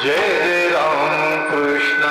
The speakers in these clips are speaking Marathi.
जय राम कृष्ण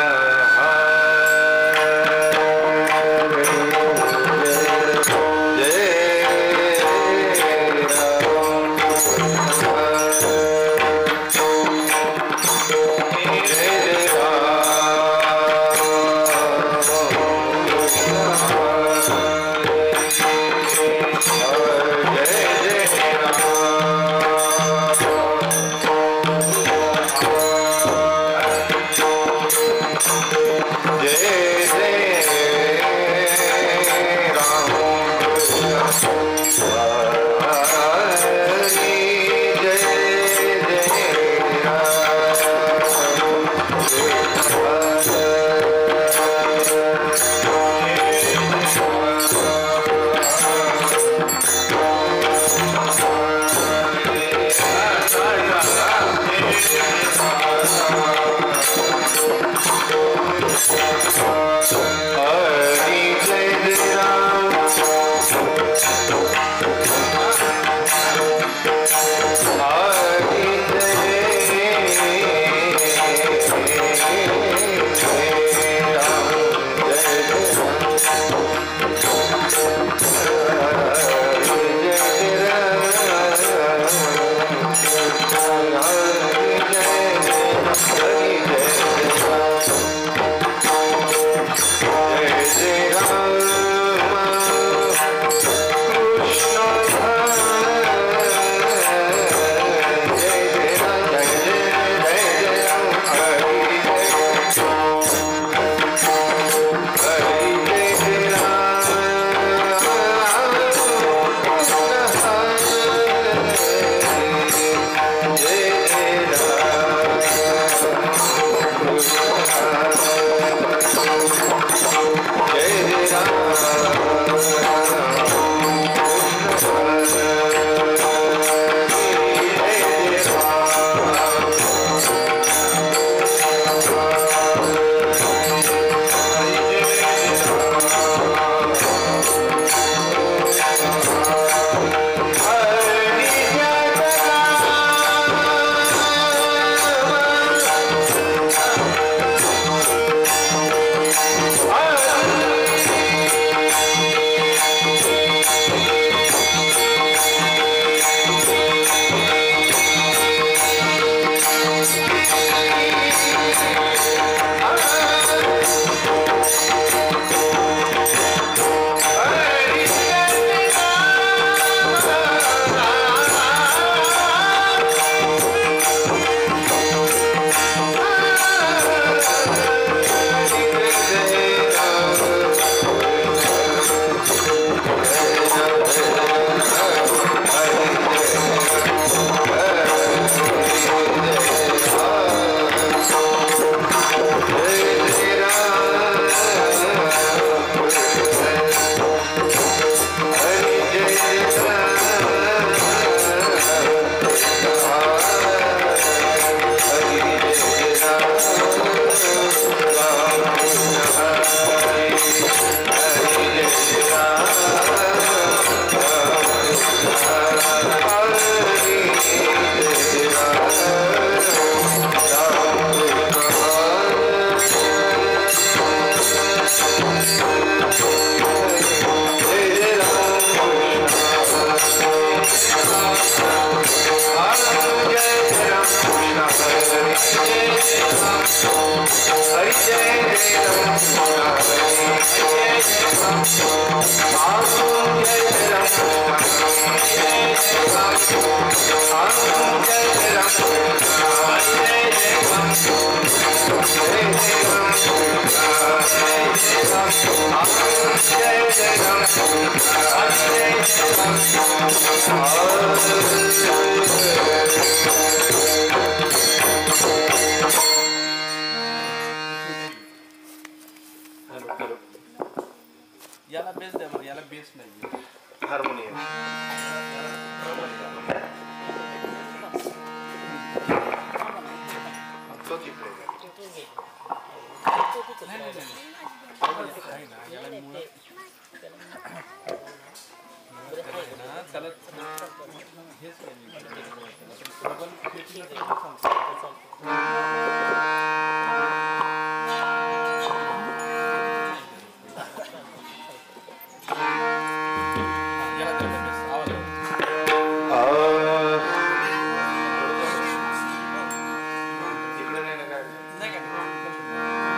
याला बेस द्या बरं, याला बेस नाही हार्मोनियम याला त्याला हेच नाही डबल फेटलं तर चालतं. याला त्याला बेस आवाज तिकडे नाही ना काय नाही का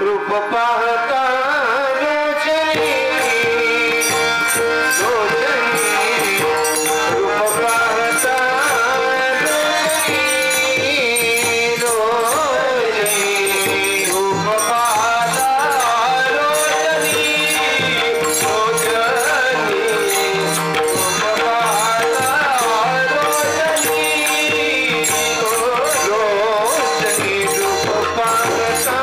रूप पाहता रोजनी रोजनी रूप पाहता रोजनी रोजनी रूप पाहता रोजनी रोजनी रूप पाहता रोजनी रोजनी रूप पाहता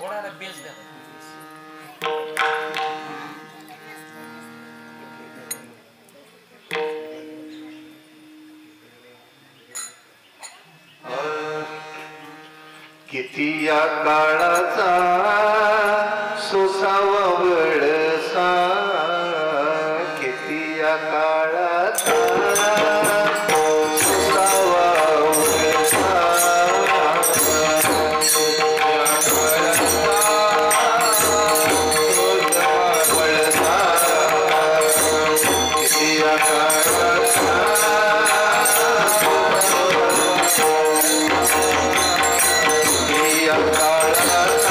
थोड़ा बेस द्या. किती या काळाचा सोसावा वळसा, किती या काळाचा सोसावा वळसा, किती या काळाचा या काळाचा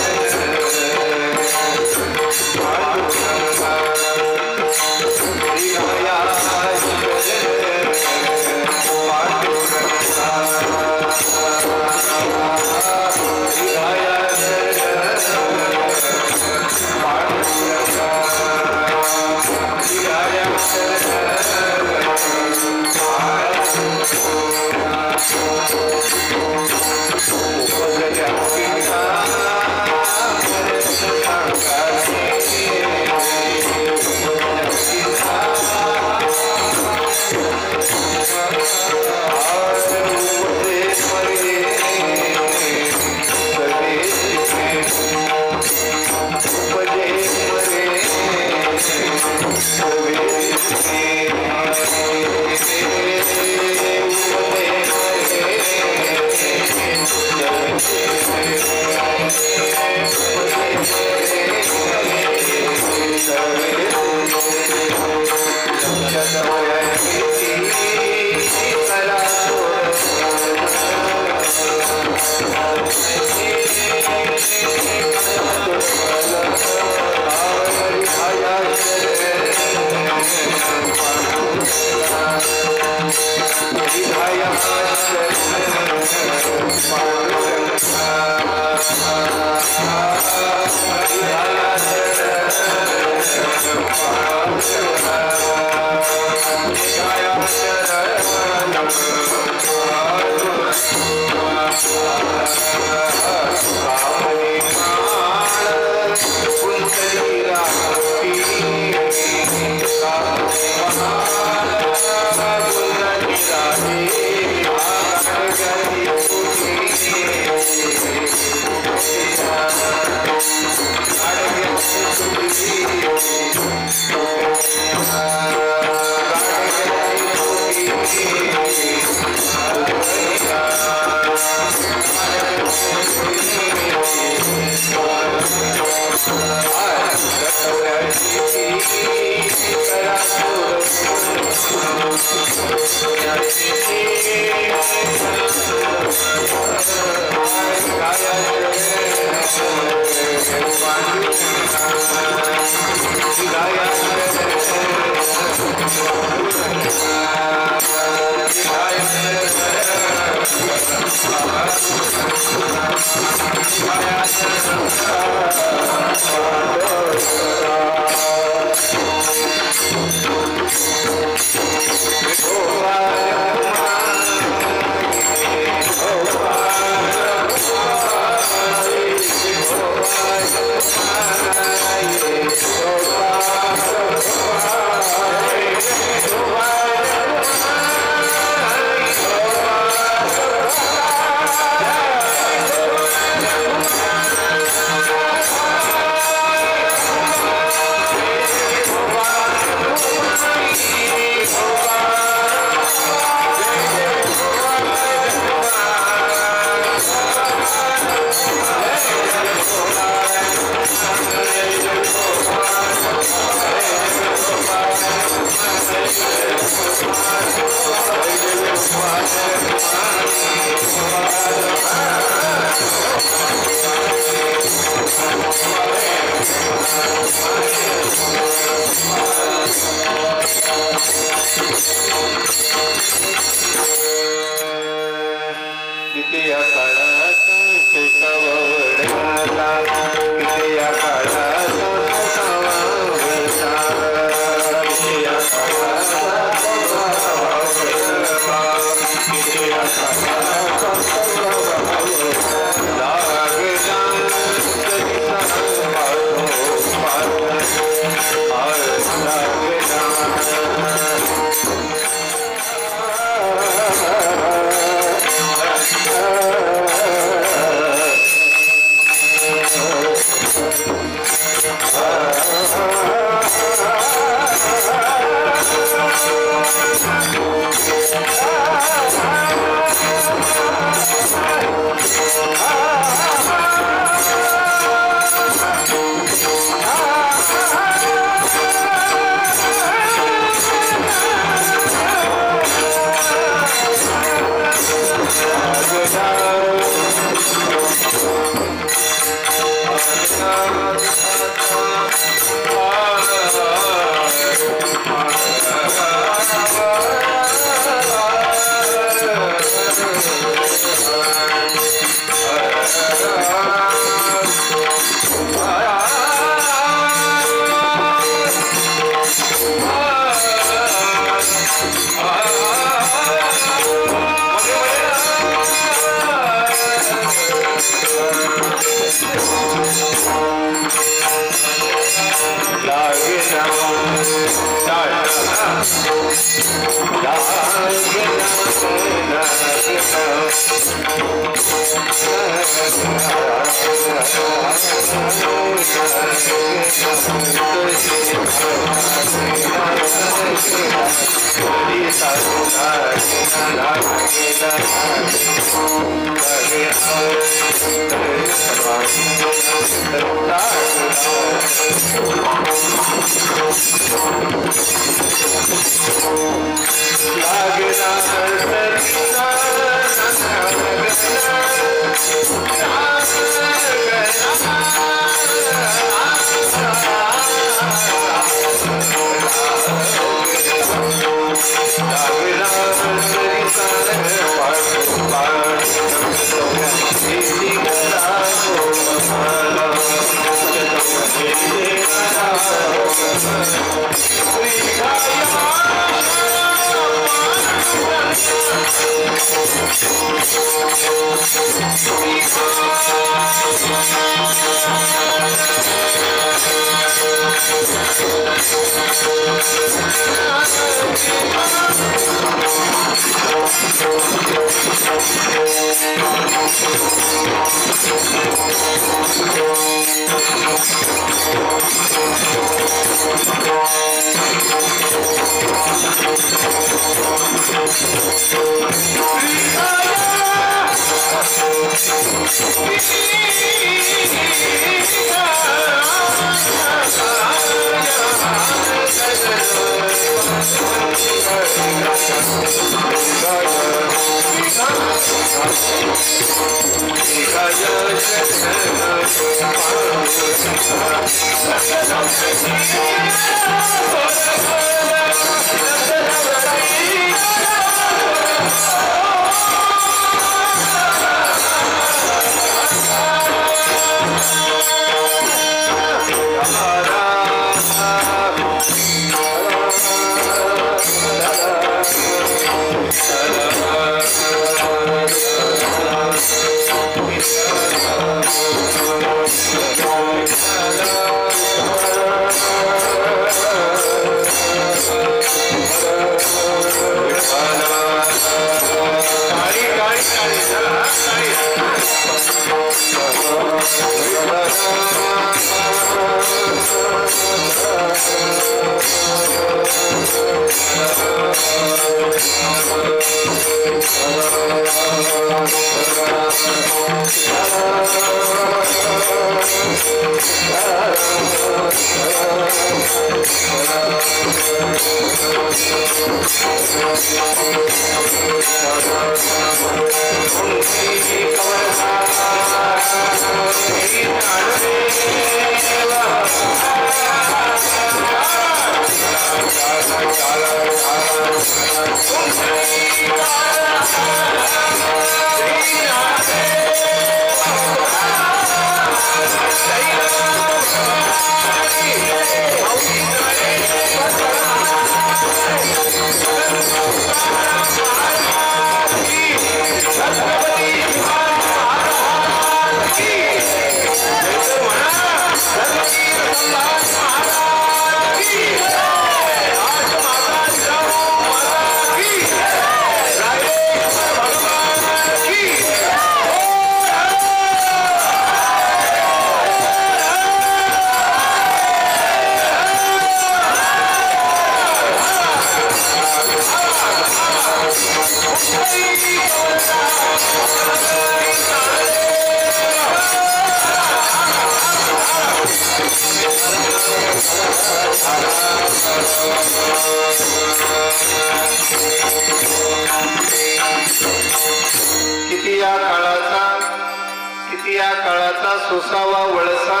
किती या काळाचा सोसावा वळसा,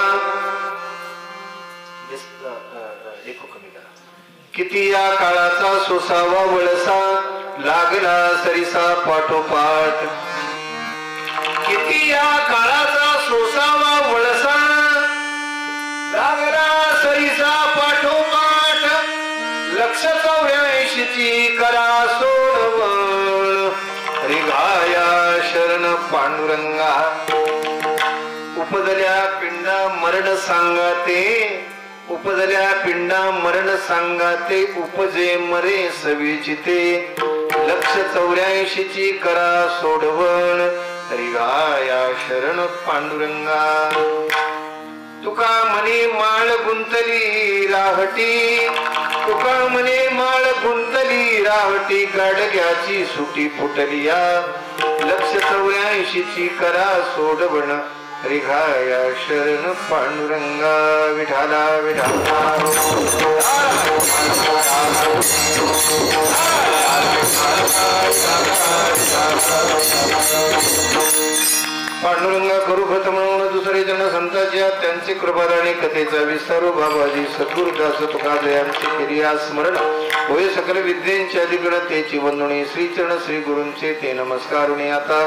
किती या काळाचा सोसावा वळसा, लागला सरिसा पाठोपाठ. किती या काळाचा सोसावा वळसा, लागला सरिसा पाठोपाठ. लक्ष 84ची करा सोडवळ, रिघाया शरण पांडुरंगा. उपदल्या पिंडा मरण सांगाते, उपदल्या पिंडा मरण सांगाते. उपजे मरे सविचिते, 184 ची करा सोडवण रिगाया शरण पांडुरंगा तुका मने माळ गुंतली राहटी तुका मने माळ गुंतली राहटी गाडग्याची सुटी फुटलिया 184 ची करा सोडवण रिघाया शरण पांडुरंगा विठाला विठाला पांडुरंगा करू भत म्हणून दुसरे जण संतांच्या त्यांचे कृपादाने कथेचा विस्तारो बाबाजी सद्गुरुदास तुकादयांचे क्रिया स्मरण होय सकल विद्येंचे अधिगणतेची वंदने श्रीचरण श्री गुरूंचे ते नमस्कारुणे आता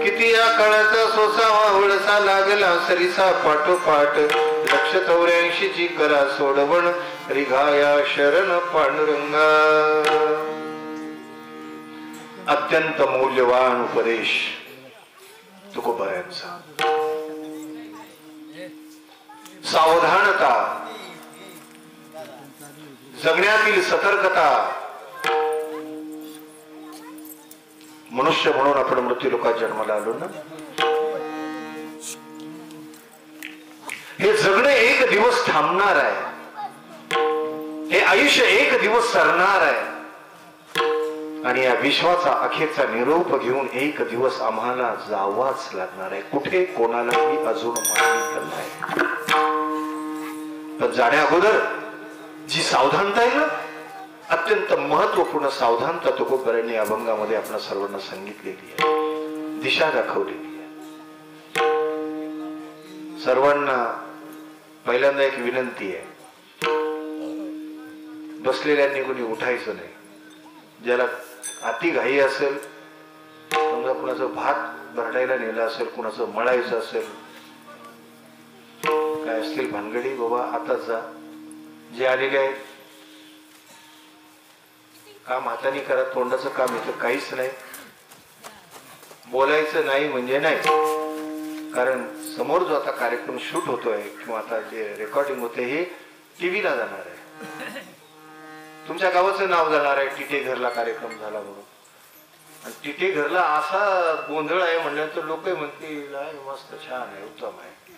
किती या काळाचा सोसावा वळसा लागला सरिसा पाठोपाठ 184 ची करा सोडवण रिघाया शरण पांडुरंगा अत्यंत मौल्यवान उपदेश तुकोबारायांचा सावधानता जगण्यातील सतर्कता मनुष्य म्हणून आपण मृत्यू लोकात जन्माला आलो ना हे जगणे एक दिवस थांबणार आहे हे आयुष्य एक दिवस सरणार आहे आणि या विश्वाचा अखेरचा निरोप घेऊन एक दिवस आम्हाला जावाच लागणार आहे कुठे कोणालाही अजून माहिती नाही पण जाण्या अगोदर जी सावधानता आहे ना अत्यंत महत्वपूर्ण सावधानता तुकोबारांनी अभंगामध्ये आपल्या सर्वांना सांगितलेली आहे दिशा दाखवलेली आहे सर्वांना पहिल्यांदा एक विनंती आहे बसलेल्यांनी कोणी उठायचं नाही ज्याला अति घाई असेल समजा कुणाचं भात भरडायला नेलं असेल कुणाचं मळायचं असेल काय असतील भानगडी बाबा आताच जा जे आलेले आहेत काम हाताने करा तोंडाचं काम इथं काहीच नाही बोलायचं नाही म्हणजे नाही कारण समोर जो आता कार्यक्रम शूट होतोय किंवा आता जे रेकॉर्डिंग होते हे टीव्हीला जाणार आहे तुमच्या गावाचं नाव जाणार आहे टिटे घरला कार्यक्रम झाला म्हणून आणि टिटे घरला असा गोंधळ आहे म्हणल्यानंतर लोक म्हणतील मस्त छान आहे उत्तम आहे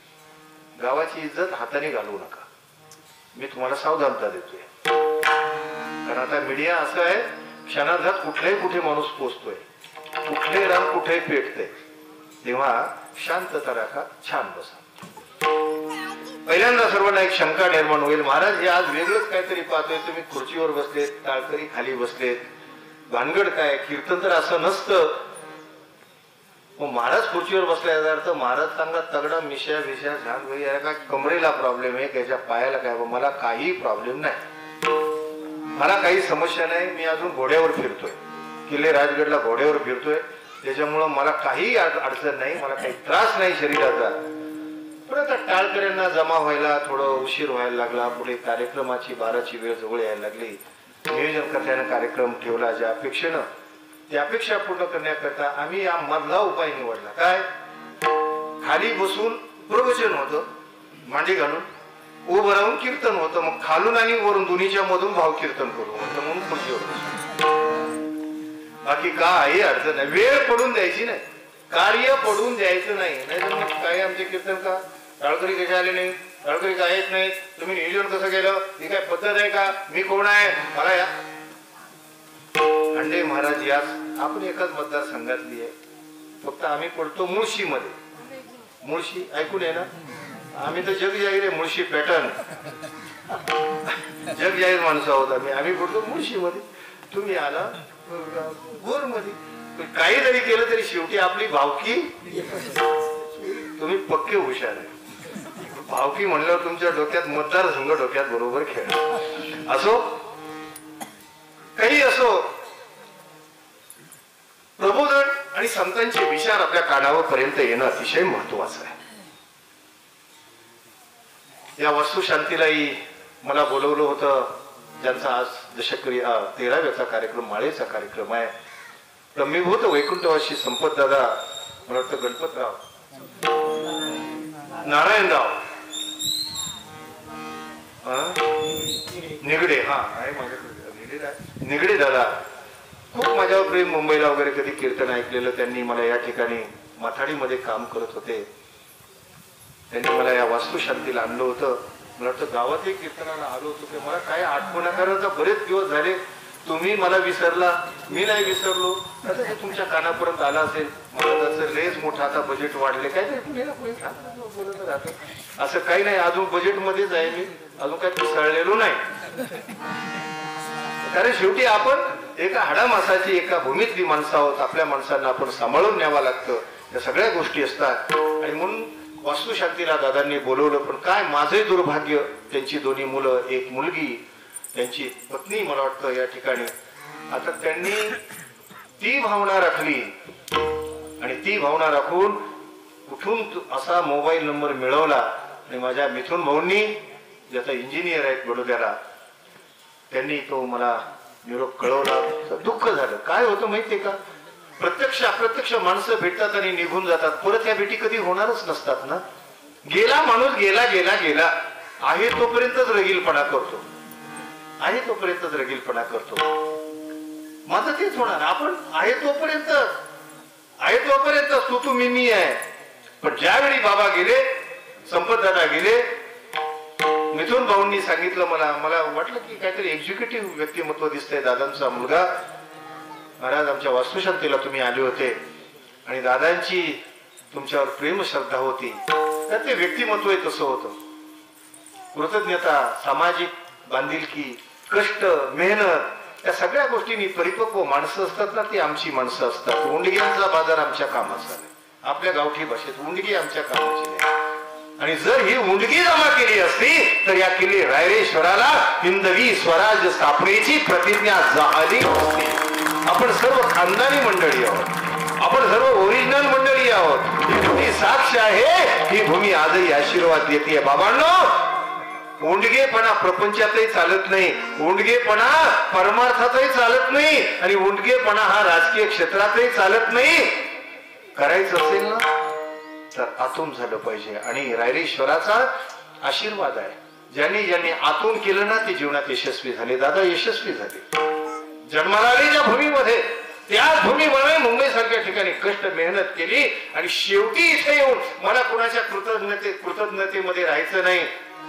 गावाची इज्जत हाताने घालवू नका मी तुम्हाला सावधानता देतोय कारण आता मीडिया असं आहे क्षणार्धात कुठल्याही कुठे माणूस पोचतोय कुठले राम कुठे पेटतंय तेव्हा शांतता राखा छान बसा पहिल्यांदा सर्वांना एक शंका निर्माण होईल महाराज हे आज वेगळंच काहीतरी पाहतोय तुम्ही खुर्चीवर बसलेत टाळकरी खाली बसलेत भानगड काय कीर्तन तर असं नसतं मग महाराज खुर्चीवर बसला याचा अर्थ महाराज चांगला तगडा मिशा विशा झांग भाई का कमरेला प्रॉब्लेम आहे त्याच्या पायाला काय मला काही प्रॉब्लेम नाही मला काही समस्या नाही मी अजून घोड्यावर फिरतोय किल्ले राजगडला घोड्यावर फिरतोय त्याच्यामुळं मला काही अडचण नाही मला काही त्रास नाही शरीराचा पण आता टाळकऱ्यांना जमा व्हायला थोडं उशीर व्हायला लागला पुढे कार्यक्रमाची 12ची वेळ जवळ यायला लागली नियोजन करण्याने कार्यक्रम ठेवला ज्या अपेक्षेनं त्या अपेक्षा पूर्ण करण्याकरता आम्ही या मधला उपाय निवडला काय खाली बसून प्रवचन होतं मांडी घालून उभं राहून कीर्तन होतं मग खालून आणि वरून दोन्हीच्या मधून भाव कीर्तन करू होतं म्हणून खुर्चीवर बाकी काही अडचण नाही वेळ पडून द्यायची नाही कार्य पडून द्यायचं नाही नाहीतर मग काय आमचे कीर्तन का टाळकरी कसे आले नाही टाळकरी काय येत नाही तुम्ही नियोजन कसं केलं ही काय पद्धत आहे का मी कोण आहे मला या अंडे महाराज यास आपण एकाच मतदारसंघातली आहे फक्त आम्ही पडतो मुळशी मध्ये मुळशी ऐकून आहे ना आम्ही तर जग जाहीर आहे मुळशी पॅटर्न जग जाहीर माणसं आहोत आम्ही पडतो मुळशी मध्ये तुम्ही आला गोर मध्ये काही जरी केलं तरी शेवटी आपली भावकी तुम्ही पक्के हुशार आहे भावकी म्हणल्यावर तुमच्या डोक्यात मतदारसंघ डोक्यात बरोबर खेळ असो काही असो प्रबोधन आणि संतांचे विचार आपल्या कानावर पर्यंत येणं अतिशय महत्वाचं आहे या वस्तुशांतीलाही मला बोलवलं होतं ज्यांचा आज दशकरी 13व्याचा कार्यक्रम माळेचा कार्यक्रम आहे ब्रह्मीभूत वैकुंठवासी संपत दादा मला वाटतं गणपतराव नारायणराव निगडे हा आहे माझ्याकडे निगडे दादा खूप माझ्यावर प्रेम. मुंबईला वगैरे कधी कीर्तन ऐकलेलं त्यांनी. मला या ठिकाणी माथाडीमध्ये काम करत होते, त्यांनी मला या वास्तुशांतीला आणलं होतं. मला वाटतं गावात एक कीर्तनाला आलो होतो ते मला काय आठवण करायचा. बरेच दिवस झाले, तुम्ही मला विसरला, मी नाही विसरलो. आता हे तुमच्या कानापर्यंत आला असेल. मला त्याचं लेच मोठं आता बजेट वाढले काय नाही बोलत राहतं. असं काही नाही, अजून बजेटमध्येच आहे मी, अजून काही पिसळलेलो नाही. कारण शेवटी आपण एका हाडामासाची एका भूमीतली माणसं आहोत. आपल्या माणसांना आपण सांभाळून न्यावं लागतं. या सगळ्या गोष्टी असतात. आणि म्हणून वास्तुशांतीला दादांनी बोलवलं. पण काय माझे दुर्भाग्य, त्यांची दोन्ही मुलं, एक मुलगी, त्यांची पत्नी मला वाटतं या ठिकाणी. आता त्यांनी ती भावना राखली आणि ती भावना राखून कुठून असा मोबाईल नंबर मिळवला. आणि माझ्या मिथुन भाऊंनी, जे आता इंजिनियर आहेत बडोद्याला, त्यांनी तो मला निरोप कळवला. दुःख झालं. काय होतं माहितीये का, प्रत्यक्ष अप्रत्यक्ष माणसं भेटतात आणि निघून जातात. परत या भेटी कधी होणारच नसतात ना. गेला माणूस, गेला गेला गेला. आहे तोपर्यंतच रगीलपणा करतो, आहे तोपर्यंतच रगीलपणा करतो. माझं तेच होणार. आपण आहे तोपर्यंत, आहे तोपर्यंत तू मी आहे. पण ज्यावेळी बाबा गेले, संपतदादा गेले, मिथुन भाऊंनी सांगितलं मला वाटलं की काहीतरी एक्झिक्युटिव्ह व्यक्तिमत्व दिसतंय दादांचा मुलगा. महाराज, आमच्या वास्तुशांतीला तुम्ही आले होते आणि दादांची तुमच्यावर प्रेम श्रद्धा होती. तर ते व्यक्तिमत्व तसं होतं. कृतज्ञता, सामाजिक बांधिलकी, कष्ट, मेहनत, या सगळ्या गोष्टींनी परिपक्व माणसं असतात ना, ती आमची माणसं असतात. उंडग्यांचा बाजार आमच्या कामाचा नाही. आपल्या गावठी भाषेत उंडगी आमच्या कामाची नाही. आणि जर ही उंडगी जमा केली असती तर या किल्ले रायरेश्वराला हिंदवी स्वराज स्थापनेची प्रतिज्ञा झाली असती. आपण सर्व खानदानी मंडळी आहोत, आपण सर्व ओरिजिनल मंडळी आहोत. ही भूमी साक्ष आहे, ही भूमी आजही आशीर्वाद देते. बाबांनो, उंडगेपणा प्रपंचातही चालत नाही, उंडगेपणा परमार्थातही चालत नाही, आणि उंडगेपणा हा राजकीय क्षेत्रातही चालत नाही. करायचं असेल ना तर आतून झालं पाहिजे. आणि रायरेश्वराचा आशीर्वाद आहे. ज्यांनी आतून केलं ना ते जीवनात यशस्वी झाले. दादा यशस्वी झाले. जन्माला आले ज्या भूमीमध्ये, त्याच भूमीमध्ये मुंबई सारख्या ठिकाणी कष्ट मेहनत केली आणि शेवटी इथे येऊन मला कुणाच्या कृतज्ञतेमध्ये राहायचं नाही.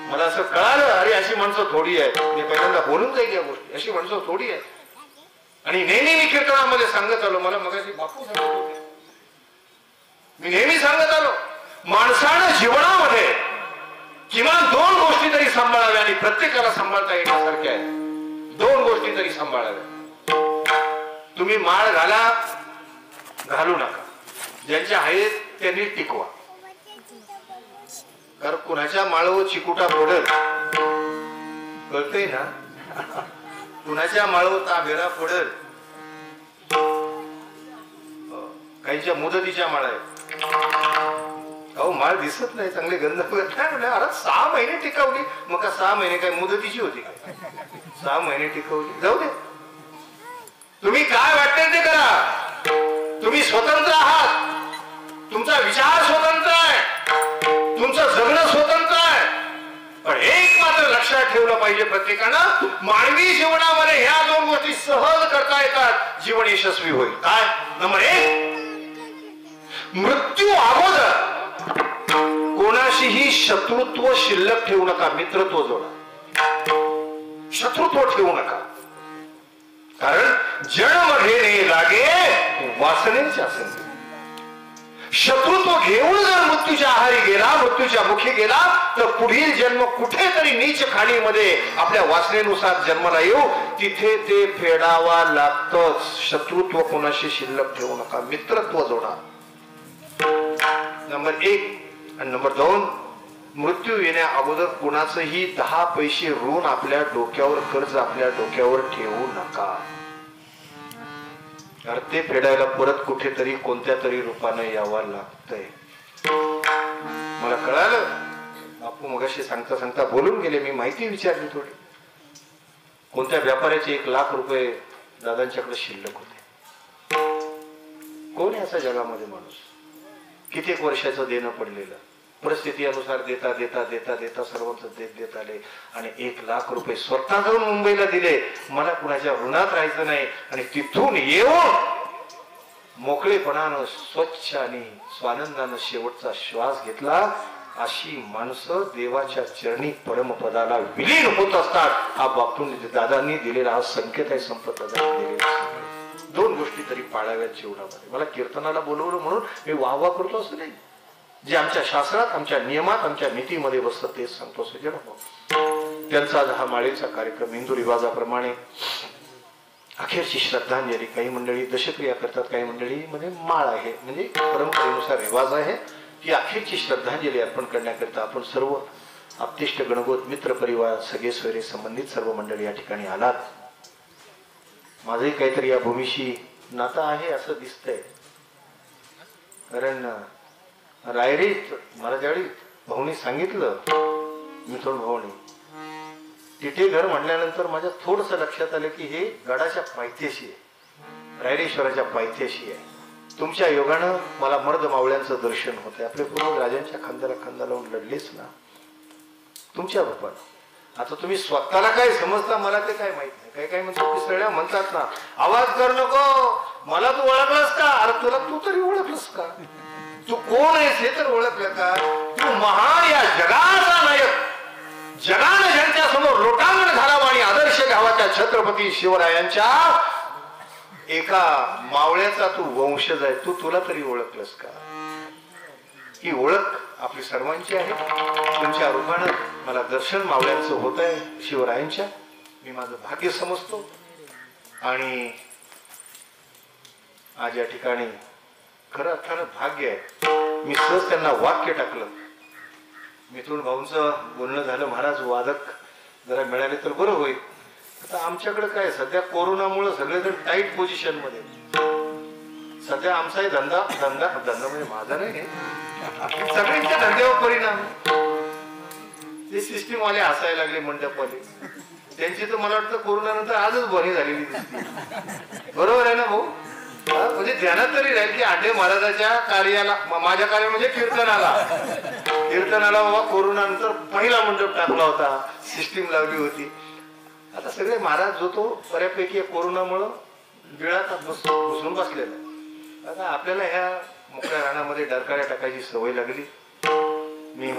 मला असं कळालं, अरे अशी माणसं थोडी आहे. मी पहिल्यांदा बोलून जाईल या गोष्टी, अशी माणसं थोडी आहे. आणि नेहमी मी कीर्तनामध्ये सांगत आलो, मला मगाशी बापू सांगत होते, मी नेहमी सांगत आलो, माणसानं जीवनामध्ये किमान 2 गोष्टी तरी सांभाळाव्या आणि प्रत्येकाला सांभाळता येण्यासारख्या आहेत. 2 गोष्टी तरी सांभाळाव्या. तुम्ही माळ घालू नका. ज्यांच्या आहेत त्यांनी टिकवा. कारण कुणाच्या माळावर चिकुटा पडत कळतंय ना, कुणाच्या माळावर ताबेरा पडत. काहींच्या मुदतीच्या माळा आहेत. अहो, माळ दिसत नाही, चांगले गंध बघत नाही. म्हणजे अरे 6 महिने टिकवली. मग का 6 महिने काय मुदतीची होती काय? 6 महिने टिकवली, जाऊ दे. तुम्ही काय वाटते ते करा. तुम्ही स्वतंत्र आहात. तुमचा विचार स्वतंत्र आहे, तुमचं जगणं स्वतंत्र आहे. पण एक मात्र लक्षात ठेवलं पाहिजे प्रत्येकानं, मानवी जीवनामध्ये ह्या 2 गोष्टी सहज करता येतात, जीवन यशस्वी होईल. काय? नंबर 1, मृत्यू अगोदर कोणाशीही शत्रुत्व शिल्लक ठेवू नका. मित्रत्व जोडा, शत्रुत्व ठेवू नका. कारण जन्म घेणे लागे वासनेच्या संधी. शत्रुत्व घेऊन जर मृत्यूच्या आहारी गेला, मृत्यूच्या मुखी गेला, तर पुढील जन्म कुठेतरी नीच खाणीमध्ये आपल्या वासनेनुसार जन्माला येऊ, तिथे ते फेडावा लागतच. शत्रुत्व कोणाशी शिल्लक ठेवू नका, मित्रत्व जोडा. नंबर 1. आणि नंबर 2, मृत्यू येण्या अगोदर कुणाचंही 10 पैसे ऋण आपल्या डोक्यावर, कर्ज आपल्या डोक्यावर ठेवू नका. कारण ते फेडायला परत कुठेतरी कोणत्या तरी रूपानं यावं लागतंय. मला कळालं. बापू मगाशी सांगता सांगता बोलून गेले. मी माहिती विचारली थोडी. कोणत्या व्यापाऱ्याचे 1 लाख रुपये दादांच्याकडे शिल्लक होते. कोण आहे असा जगामध्ये माणूस? कित्येक वर्षाचं देणं पडलेलं. परिस्थिती अनुसार देता देता देता देता सर्वच देत आले आणि 1 लाख रुपये स्वतः जाऊन मुंबईला दिले. मला कुणाच्या ऋणात राहायचं नाही आणि तिथून येऊन मोकळेपणानं स्वच्छ आणि स्वानंदानं शेवटचा श्वास घेतला. अशी माणसं देवाच्या चरणी परमपदाला विलीन होत असतात. हा बापून दादांनी दिलेला हा संकेत आहे. संपत दादांनी दिलेला 2 गोष्टी तरी पाळाव्यात जीवनामध्ये. मला कीर्तनाला बोलवलं म्हणून मी वाहवा करतो असं नाही. जे आमच्या शास्त्रात, आमच्या नियमात, आमच्या नीतीमध्ये बसतं तेच सांगतो सज्जन. त्यांचा हा माळेचा कार्यक्रम हिंदू रिवाजाप्रमाणे अखेरची श्रद्धांजली. काही मंडळी दशक्रिया करतात, काही मंडळी मध्ये माळ आहे, म्हणजे परंपरेनुसार रिवाज आहे. ती अखेरची श्रद्धांजली अर्पण करण्याकरिता आपण सर्व आप्तेष्ट गणगोत मित्र परिवार सगळे सोयरे संबंधित सर्व मंडळी या ठिकाणी आलात. माझंही काहीतरी या भूमीशी नातं आहे असं दिसतंय. कारण रायरीत मला ज्यावेळी भाऊनी सांगितलं, मिथुन भाऊनी, तिथे घर म्हटल्यानंतर माझ्या थोडस लक्षात आलं की हे गडाच्या पायथ्याशी आहे, रायरेश्वराच्या पायथ्याशी आहे. तुमच्या योगानं मला मर्द मावळ्यांचं दर्शन होतंय. आपले पूर्वज राजांच्या खांद्याला खांदा लावून लढलेच ना तुमच्या रूपानं. आता तुम्ही स्वतःला काय समजता मला ते काय माहित नाही. काही म्हणतात की सगळ्या म्हणतात ना, आवाज कर नको, मला तू ओळखलास का? अरे तुला तू तरी ओळखलंस का? तू कोण आहेस हे तर ओळखलं का? तू महान या जगाचा नायक, जगानं ज्यांच्या समोर लोटांगण घालावं आणि आदर्श गावाच्या छत्रपती शिवरायांच्या एका मावळ्याचा तू वंशज आहे. तुला तरी ओळखलंस का? ही ओळख आपली सर्वांची आहे. तुमच्या रूपानं मला दर्शन मावळ्यांचं होत आहे शिवरायांच्या. मी माझं भाग्य समजतो आणि आज या ठिकाणी खरं अर्थानं भाग्य आहे. मी सहज त्यांना वाक्य टाकलं. मिथुन भाऊंचं बोलणं झालं, महाराज वादक जरा मिळाले तर बरं होईल. आता आमच्याकडे काय सध्या कोरोनामुळे सगळेजण टाईट पोझिशन मध्ये. सध्या आमचाही धंदा म्हणजे माझा नाही, सगळ्यांच्या धंद्यावर परिणाम. ते सिस्टीम वाले हसायला लागले, मंडपवाले. त्यांची तर मला वाटतं कोरोना नंतर आजच बरी झालेली दिसते. बरोबर आहे ना भाऊ? म्हणजे ध्यानात तरी राहील की आढे महाराजाच्या कार्याला, माझ्या कार्य म्हणजे कीर्तनाला बाबा कोरोना नंतर पहिला मंडप टाकला होता, सिस्टीम लावली होती. आता सगळे महाराज जो तो बऱ्यापैकी कोरोनामुळं बिळात घुसून बसलेला आहे. आता आपल्याला ह्या मोकळ्या रानामध्ये डरकाऱ्या टाकायची सवय लागली. मी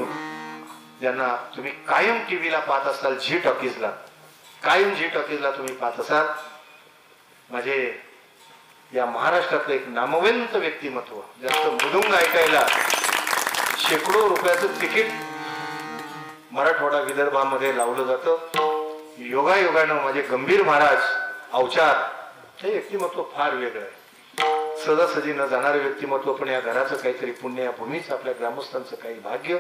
ज्यांना तुम्ही कायम टीव्हीला पाहत असाल, झी टॉकीजला, कायम झी टॉकीजला तुम्ही पाहत असाल, माझे या महाराष्ट्रातलं एक नामवंत व्यक्तिमत्व, ज्याचं मृदुंग ऐकायला शेकडो रुपयाचं तिकीट मराठवाडा विदर्भामध्ये लावलं जातं. योगायोगानं माझे गंभीर महाराज अवचार, हे व्यक्तिमत्व फार वेगळं आहे. सहजासहजी न जाणारे व्यक्तिमत्व, पण या घराचं काहीतरी पुण्य, या भूमीचं आपल्या ग्रामस्थांचं काही भाग्य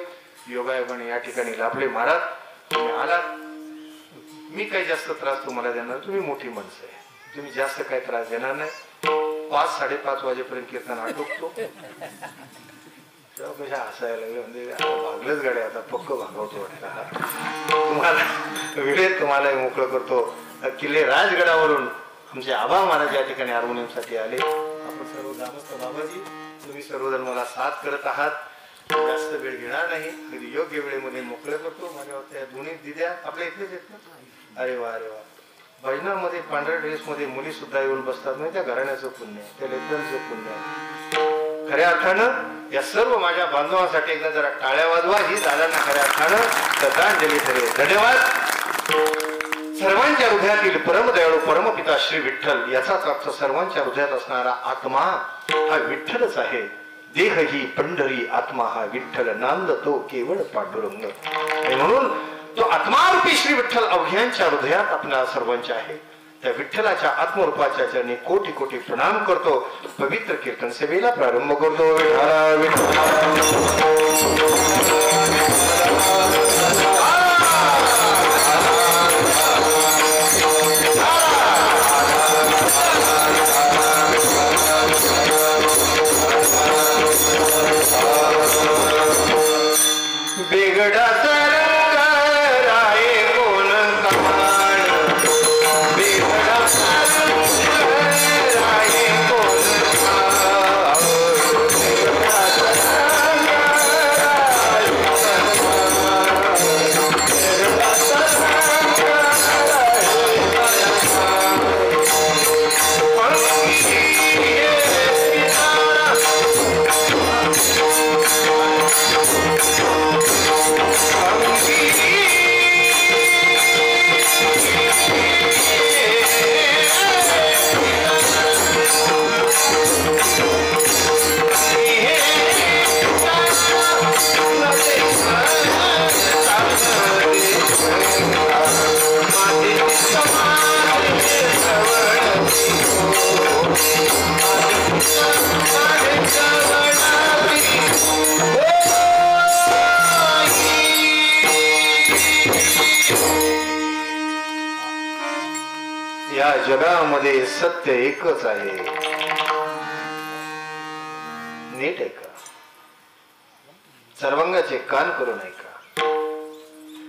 योगायोगाने या ठिकाणी लाभले. महाराज तुम्ही आलात. मी काही जास्त त्रास तुम्हाला देणार, तुम्ही मोठी माणसं आहे, तुम्ही जास्त काही त्रास देणार नाही. 5-5:30 वाजेपर्यंत कीर्तन आटोपतो. तेव्हा कशा हसायला लागले, म्हणजे भागलंच गाड्या, आता पक्क भागवतो वाटतं. तुम्हाला वेळेत तुम्हाला मोकळं करतो. किल्ले राजगडावरून आमचे आबा महाराज या ठिकाणी हार्मोनियमसाठी आले. आपण सर्व ग्रामस्थ बाबाजी, तुम्ही सर्वजण मला साथ करत आहात. जास्त वेळ घेणार नाही, अगदी योग्य वेळेमध्ये मोकळं करतो. माझ्या त्या दोन्ही दिद्या आपल्या इथलेच आहेत ना? अरे वा अरे वा. भजनामध्ये पांढऱ्या ड्रेसमध्ये मुली सुद्धा येऊन बसतात, नाही त्या घराण्याचं पुण्य आहे, त्या लेकरांचं पुण्य आहे. खऱ्या अर्थानं या सर्व माझ्या बांधवांसाठी एकदा जरा टाळ्या वाजवा. ही दादांना खऱ्या अर्थानं श्रद्धांजली ठरेल. धन्यवाद. सर्वांच्या हृदयातील परमदयाळू परमपिता श्री विठ्ठल, याचाच अर्थ सर्वांच्या हृदयात असणारा आत्मा हा विठ्ठलच आहे. देह ही पंढरी, आत्मा हा विठ्ठल, नांद तो केवळ पांडुरंग. आणि म्हणून तो आत्मारूपी श्री विठ्ठल अवघ्यांच्या हृदयात आपल्या सर्वांच्या आहे. त्या विठ्ठलाच्या आत्मरूपाच्या चरणी कोटी कोटी प्रणाम करतो. पवित्र कीर्तन सेवेला प्रारंभ करतो. बेगडा या जगामध्ये सत्य एकच आहे. नीट ऐका, सर्वांगाचे कान करून ऐका.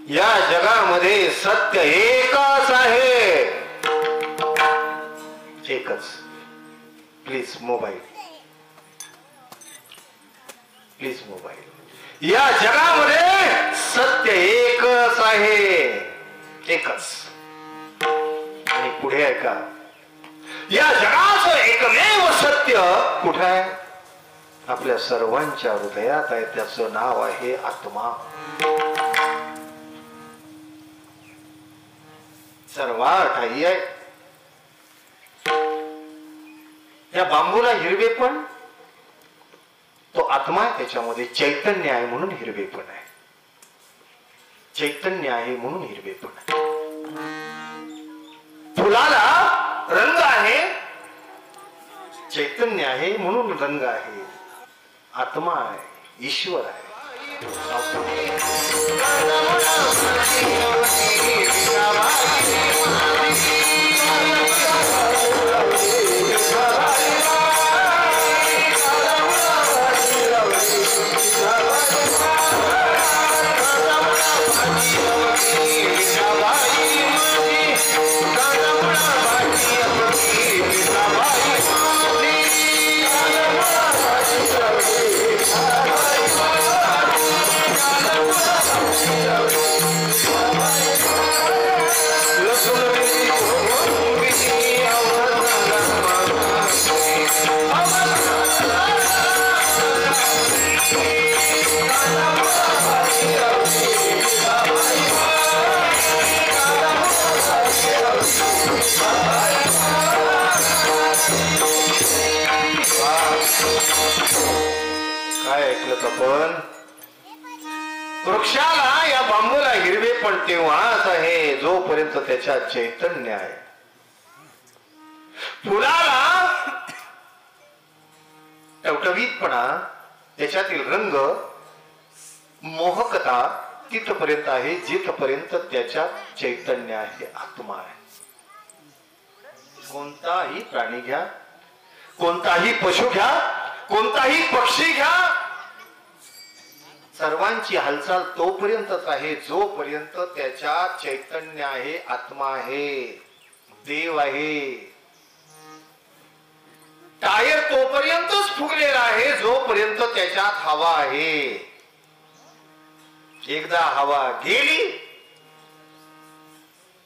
या जगामध्ये सत्य एकच आहे, एकच. Please mobile, please mobile. या जगामध्ये सत्य एकच आहे, एकच. आणि पुढे ऐका, या जगाचं एकमेव सत्य कुठे आहे? आपल्या सर्वांच्या हृदयात आहे. त्याचं नाव आहे आत्मा. सर्वात ठाई आहे. या बांबूला हिरवे पण तो आत्मा आहे, त्याच्यामध्ये चैतन्य आहे म्हणून हिरवे पण आहे. चैतन्य आहे म्हणून हिरवे पण आहे. फुलाला रंग आहे, चैतन्य आहे म्हणून रंग आहे. आत्मा आहे, ईश्वर आहे. काय ऐकलं आपण? वृक्षाला या बांबूला हिरवे पण तेव्हाच आहे जोपर्यंत त्याच्यात चैतन्य आहे. फुलाला टवटवीतपणा, त्याच्यातील रंग, मोहकता तिथपर्यंत आहे जिथपर्यंत त्याच्यात चैतन्य आहे, आत्मा आहे. कोणताही प्राणी घ्या, कोणताही पशु घ्या, कोणताही पक्षी घ्या, सर्वांची हालचाल तोपर्यंतच आहे जोपर्यंत त्याच्यात चैतन्य आहे, आत्मा आहे, देव आहे. टायर तोपर्यंतच फुगलेला आहे जोपर्यंत त्याच्यात हवा आहे. एकदा हवा गेली,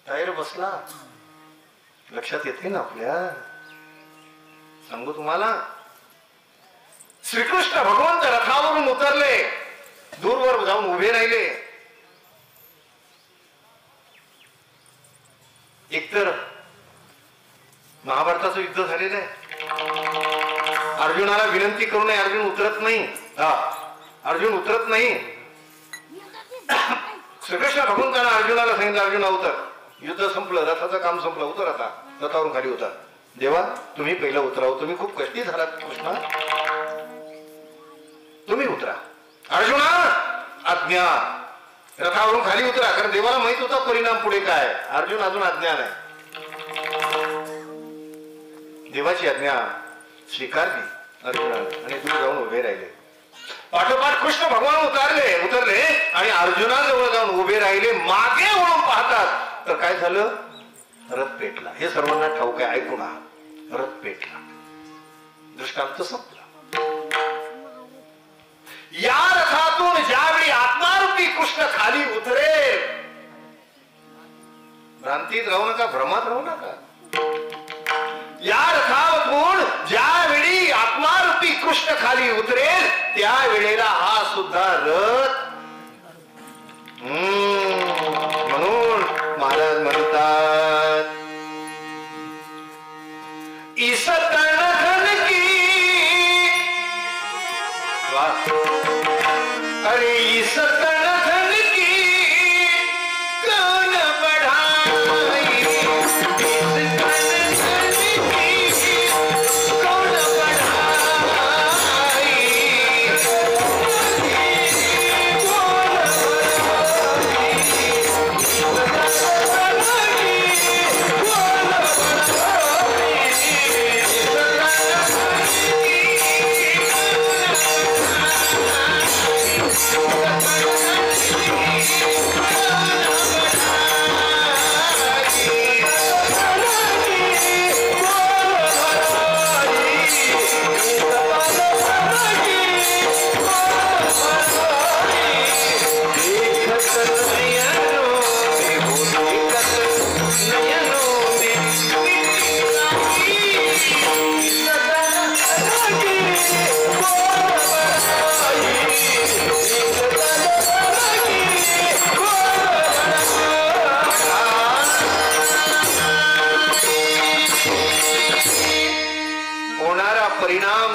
टायर बसला. लक्षात येते ना आपल्या? सांगू तुम्हाला, श्रीकृष्ण भगवंत रथावरून उतरले, दूरवर जाऊन उभे राहिले. एकतर महाभारताचं युद्ध झालेलं आहे. अर्जुनाला विनंती करू नये, अर्जुन उतरत नाही. अर्जुन उतरत नाही. श्रीकृष्ण भगवंतांना अर्जुनाला सांगितलं, अर्जुना उतर. युद्ध संपलं, रथाचं काम संपलं, उतर आता. रथावरून खाली उतर. देवा तुम्ही पहिलं उतराव, तुम्ही खूप कष्टी झालात कृष्णा, तुम्ही उतरा. अर्जुना आज्ञा, रथावरून खाली उतरा. कारण देवाला माहित होता परिणाम पुढे काय. अर्जुन अजून अज्ञान आहे. देवाची आज्ञा स्वीकारली अर्जुनाने आणि तुम्ही जाऊन उभे राहिले. पाठोपाठ कृष्ण भगवान उतरले आणि अर्जुनाजवळ जाऊन उभे राहिले. मागे वळून पाहतात तर काय झालं? रथ पेटला. हे सर्वांना ठाऊक आहे, ऐकून आहात. रथ पेटला, दृष्टांत संपला. या रथातून ज्यावेळी आत्मारूपी कृष्ण खाली उतरेल, भ्रांतीत राहू नका, भ्रमात राहू नका. या रथातून ज्यावेळी आत्मारूपी कृष्ण खाली उतरेल त्यावेळेला हा सुद्धा रथ. म्हणून महाराज म्हणतात, इस तन धन की, अरे इस तन धन की कौन बढ़ाई,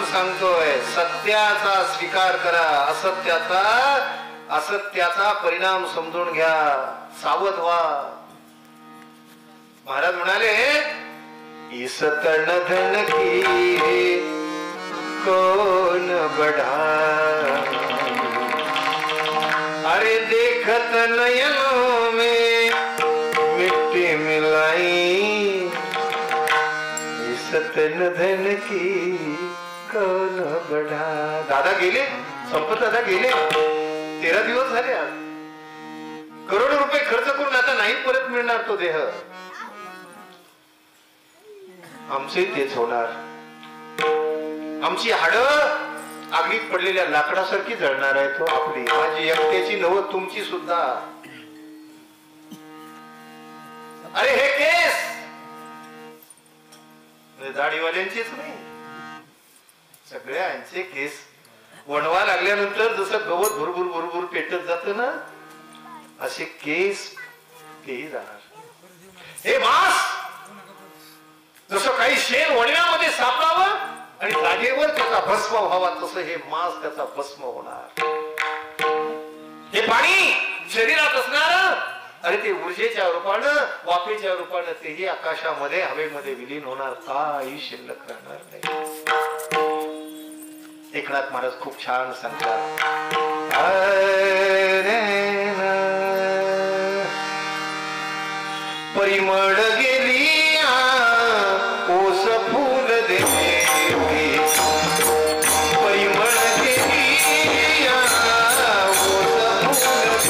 मुद्दाम सांगतोय, सत्याचा स्वीकार करा, असत्याचा परिणाम समजून घ्या, सावध व्हा. महाराज म्हणाले, इस तन धन की कौन बढ़ा, अरे देखत नयनों में मिट्टी मिलाई, इस तन धन की कौन बढ़ा. दादा गेले, संपत दादा गेले, 13 दिवस झाले. आज करोडो रुपये खर्च करून आता नाही परत मिळणार तो देह. आमचे तेच होणार. आमची हाडं आगीत पडलेल्या लाकडासारखी जळणार आहे. तो आपली, माझी एकट्याची नव, तुमची सुद्धा. अरे हे केस दाढीवाल्यांचेच नाही, सगळ्यांचे केस वणवा लागल्यानंतर जसं गवत भुरभुर भुरभुर पेटत जात ना, असे केस तेही जाणार. हे मांस जसं काही शेण वणव्यामध्ये सापडावं आणि जागेवर त्याचा भस्म व्हावा, तसं हे मांस त्याचा भस्म होणार. हे पाणी शरीरात असणार, अरे ते ऊर्जेच्या रूपानं, वाफेच्या रूपानं तेही आकाशामध्ये हवेमध्ये विलीन होणार, काही शिल्लक राहणार नाही. एकनाथ महाराज खूप छान सांगतात, परिमळ गेली ओस फूल देवी, परिमळ गेली ओस फूल देवी,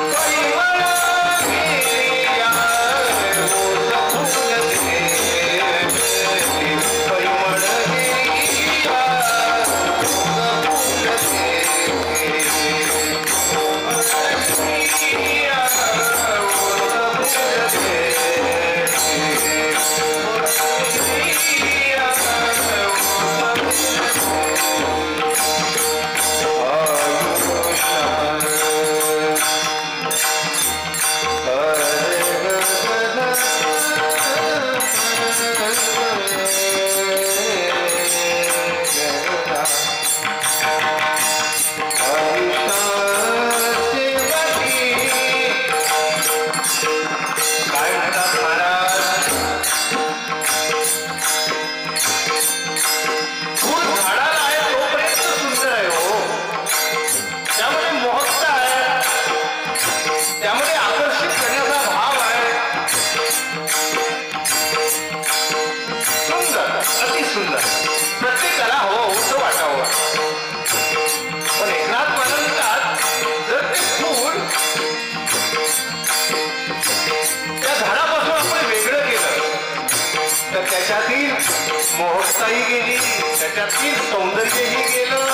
परिमळ मोहकताही गेली, त्याच्यातील सौंदर्यही गेलं,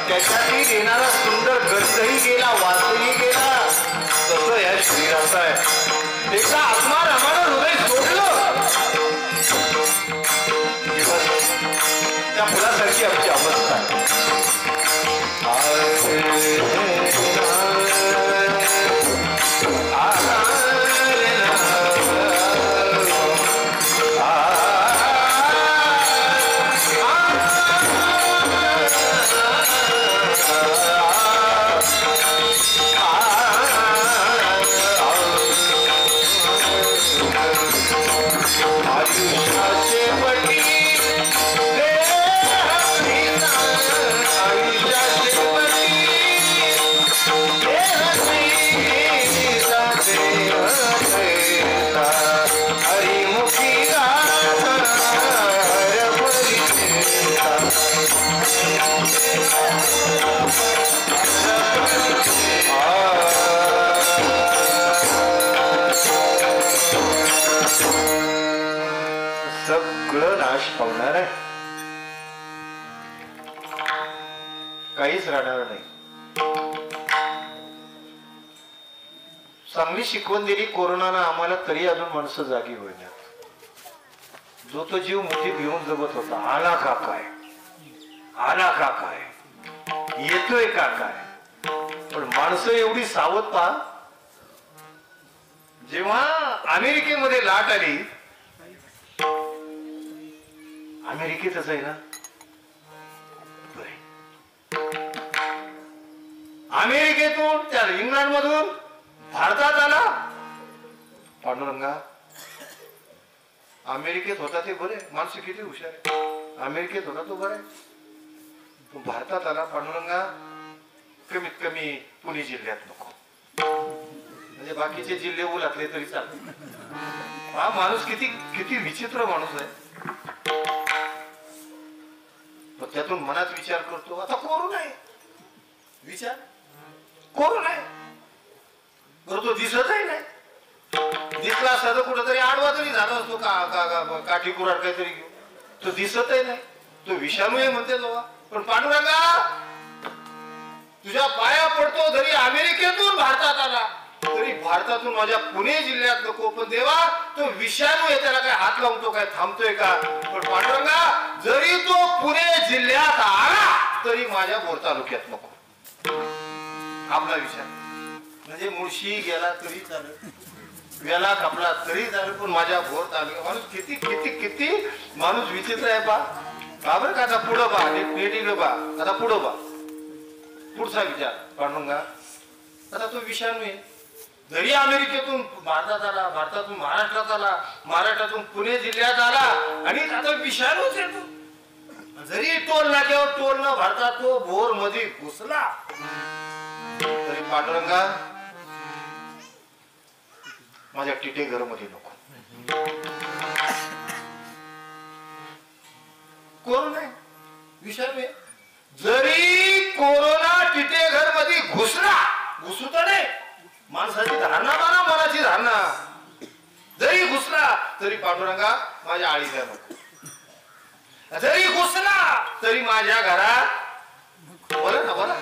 त्याच्यातील येणारा सुंदर गंधही गेला, वासही गेला. तसं या शरीराचं आहे. एकदा आत्मा रामानं हृदय सोडलं, त्या फुलासारखी आमची अवस्था आहे. सगळं नाश पावणार आहे, काहीच राहणार नाही. चांगली शिकवण दिली कोरोनानं आम्हाला, तरी अजून माणसं जागी होईनात. जो तो जीव मुठीत घेऊन जगत होता, आला का काय, आला का काय, येतोय का काय. पण माणसं एवढी सावध पहा, जेव्हा अमेरिकेमध्ये लाट आली, अमेरिकेतच आहे ना, अमेरिकेतून त्या इंग्लंड मधून भारतात आला. पांडुरंगा, अमेरिकेत होता ते बरे, माणसं किती हुशार आहे. अमेरिकेत होता तो बरा, तो भारतात आला. पांडुरंगा, कमीत कमी पुणे जिल्ह्यात नको, म्हणजे बाकीचे जिल्हे उलातले तरी चालते. हा माणूस किती किती विचित्र माणूस आहे. त्यातून मनात विचार करतो, आता कोरोना आहे, विचार कोरोना आहे, बरं तो दिसतही नाही. दिसला असता तर कुठंतरी आडवा तरी झाला असतो, काठी कुराड काहीतरी घेऊ. तो दिसतही नाही, तो विषाणू आहे म्हणते तेव्हा. पण पांडुरंगा, तुझ्या पाया पडतो, जरी अमेरिकेतून भारतात आला तरी भारतातून माझ्या पुणे जिल्ह्यात नको. पण देवा, तो विषाणू आहे, त्याला काय हात लावतो काय, थांबतोय का. पण पांडुरंगा, जरी तो पुणे जिल्ह्यात आला तरी माझ्या भोर तालुक्यात नको. आपला विचार म्हणजे मुळशी गेला तरी चालेल, वेला खपला तरी चालेल, पण माझ्या भोर तालुक्यात. माणूस किती किती किती माणूस विचित्र आहे पा. बरोबर का. आता पुढं पा, नेटिंग पा, आता पुढं पा, पुढचा विचार. पांडुरंगा, आता तो विषाणू आहे, जरी अमेरिकेतून भारतात आला, भारतातून महाराष्ट्रात आला, महाराष्ट्रातून पुणे जिल्ह्यात आला, आणि आता विषाणूच येतो. जरी टोल नाक्यावर टोल न भरता तो भोर मध्ये घुसला तरी पांडुरंगा, माझ्या टिटे घर मध्ये नको. कोरोना आहे, विषाणू आहे. जरी कोरोना टिटे घर मध्ये घुसला, घुसू तर नाही, माणसाची धारणा माना, मनाची धारणा. जरी घुसला तरी पांडुरंगा, माझ्या आळीच्या नको. जरी घुसला तरी माझ्या घरात, बोला ना बोला,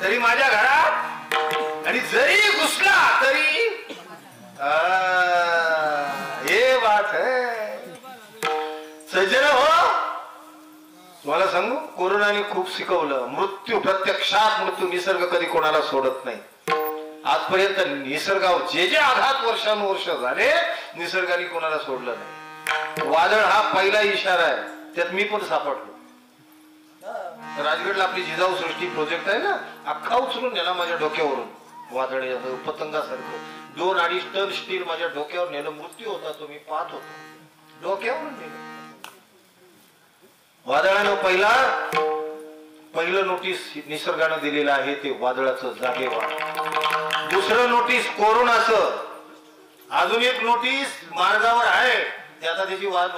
तरी माझ्या घरात. आणि जरी घुसला तरी हे बात है सज्जन हो. तुम्हाला सांगू, कोरोनाने खूप शिकवलं. मृत्यू, प्रत्यक्षात मृत्यू. निसर्ग कधी कोणाला सोडत नाही. आजपर्यंत निसर्गावर जे जे आघात वर्षानुवर्ष झाले, निसर्गाने कोणाला सोडलं नाही. वादळ हा पहिला इशारा आहे, त्यात मी पण सापडलो. राजगडला आपली जिजाऊ सृष्टी प्रोजेक्ट आहे ना, अख्खा उचलून नेला माझ्या डोक्यावरून. वादळ पतंगासारखं 2-2.5 टन स्टील माझ्या डोक्यावर नेलं. मृत्यू होता तो, मी पाहत होतो, डोक्यावरून नेलं. वादळानं पहिलं नोटीस निसर्गानं दिलेलं आहे ते वादळाचं जागे व्हा. दुसरं नोटीस कोरोनाचं. अजून एक नोटीस मार्गावर आहे, ते आता त्याची नाही.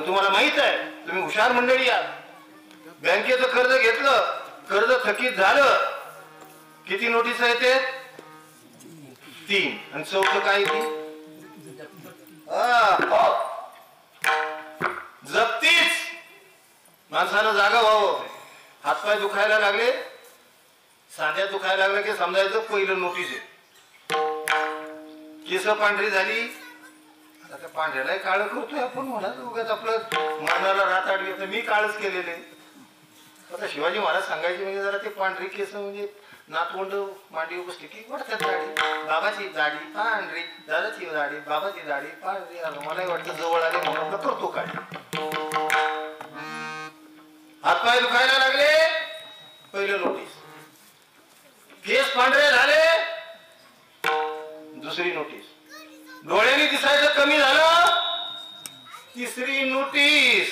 तुम्हाला माहित आहे, तुम्ही हुशार मंडळी आहात. बँकेचं कर्ज घेतलं, कर्ज थकीत झालं, किती नोटीस आहे ते? 3. आणि चौथं काय ती? जप्तीच. माणसानं जागा व्हावं. हातपाय दुखायला लागले, सांध्या दुखायला लागले की समजायचं पहिलं नोटीस आहे. केस पांढरी झाली, आता पांढऱ्याला काळ करतोय आपण, म्हणा उगाच आपलं मनाला रात आडवी. तर मी काळच केलेले. आता शिवाजी महाराज सांगायचे म्हणजे जरा ते पांढरी केस म्हणजे नातवंड मांडी बसली की वाटतात दाढी. बाबाची दाढी पांढरी, दादाची दाढी, बाबाची दाढी पांढरी. मलाही वाटतं जवळ आले म्हणून करतो काय. हातपाय दुखायला लागले, पहिलं नोटीस. केस पांढरे झाले, दुसरी नोटीस. डोळ्यांनी दिसायचं कमी झालं, तिसरी नोटीस.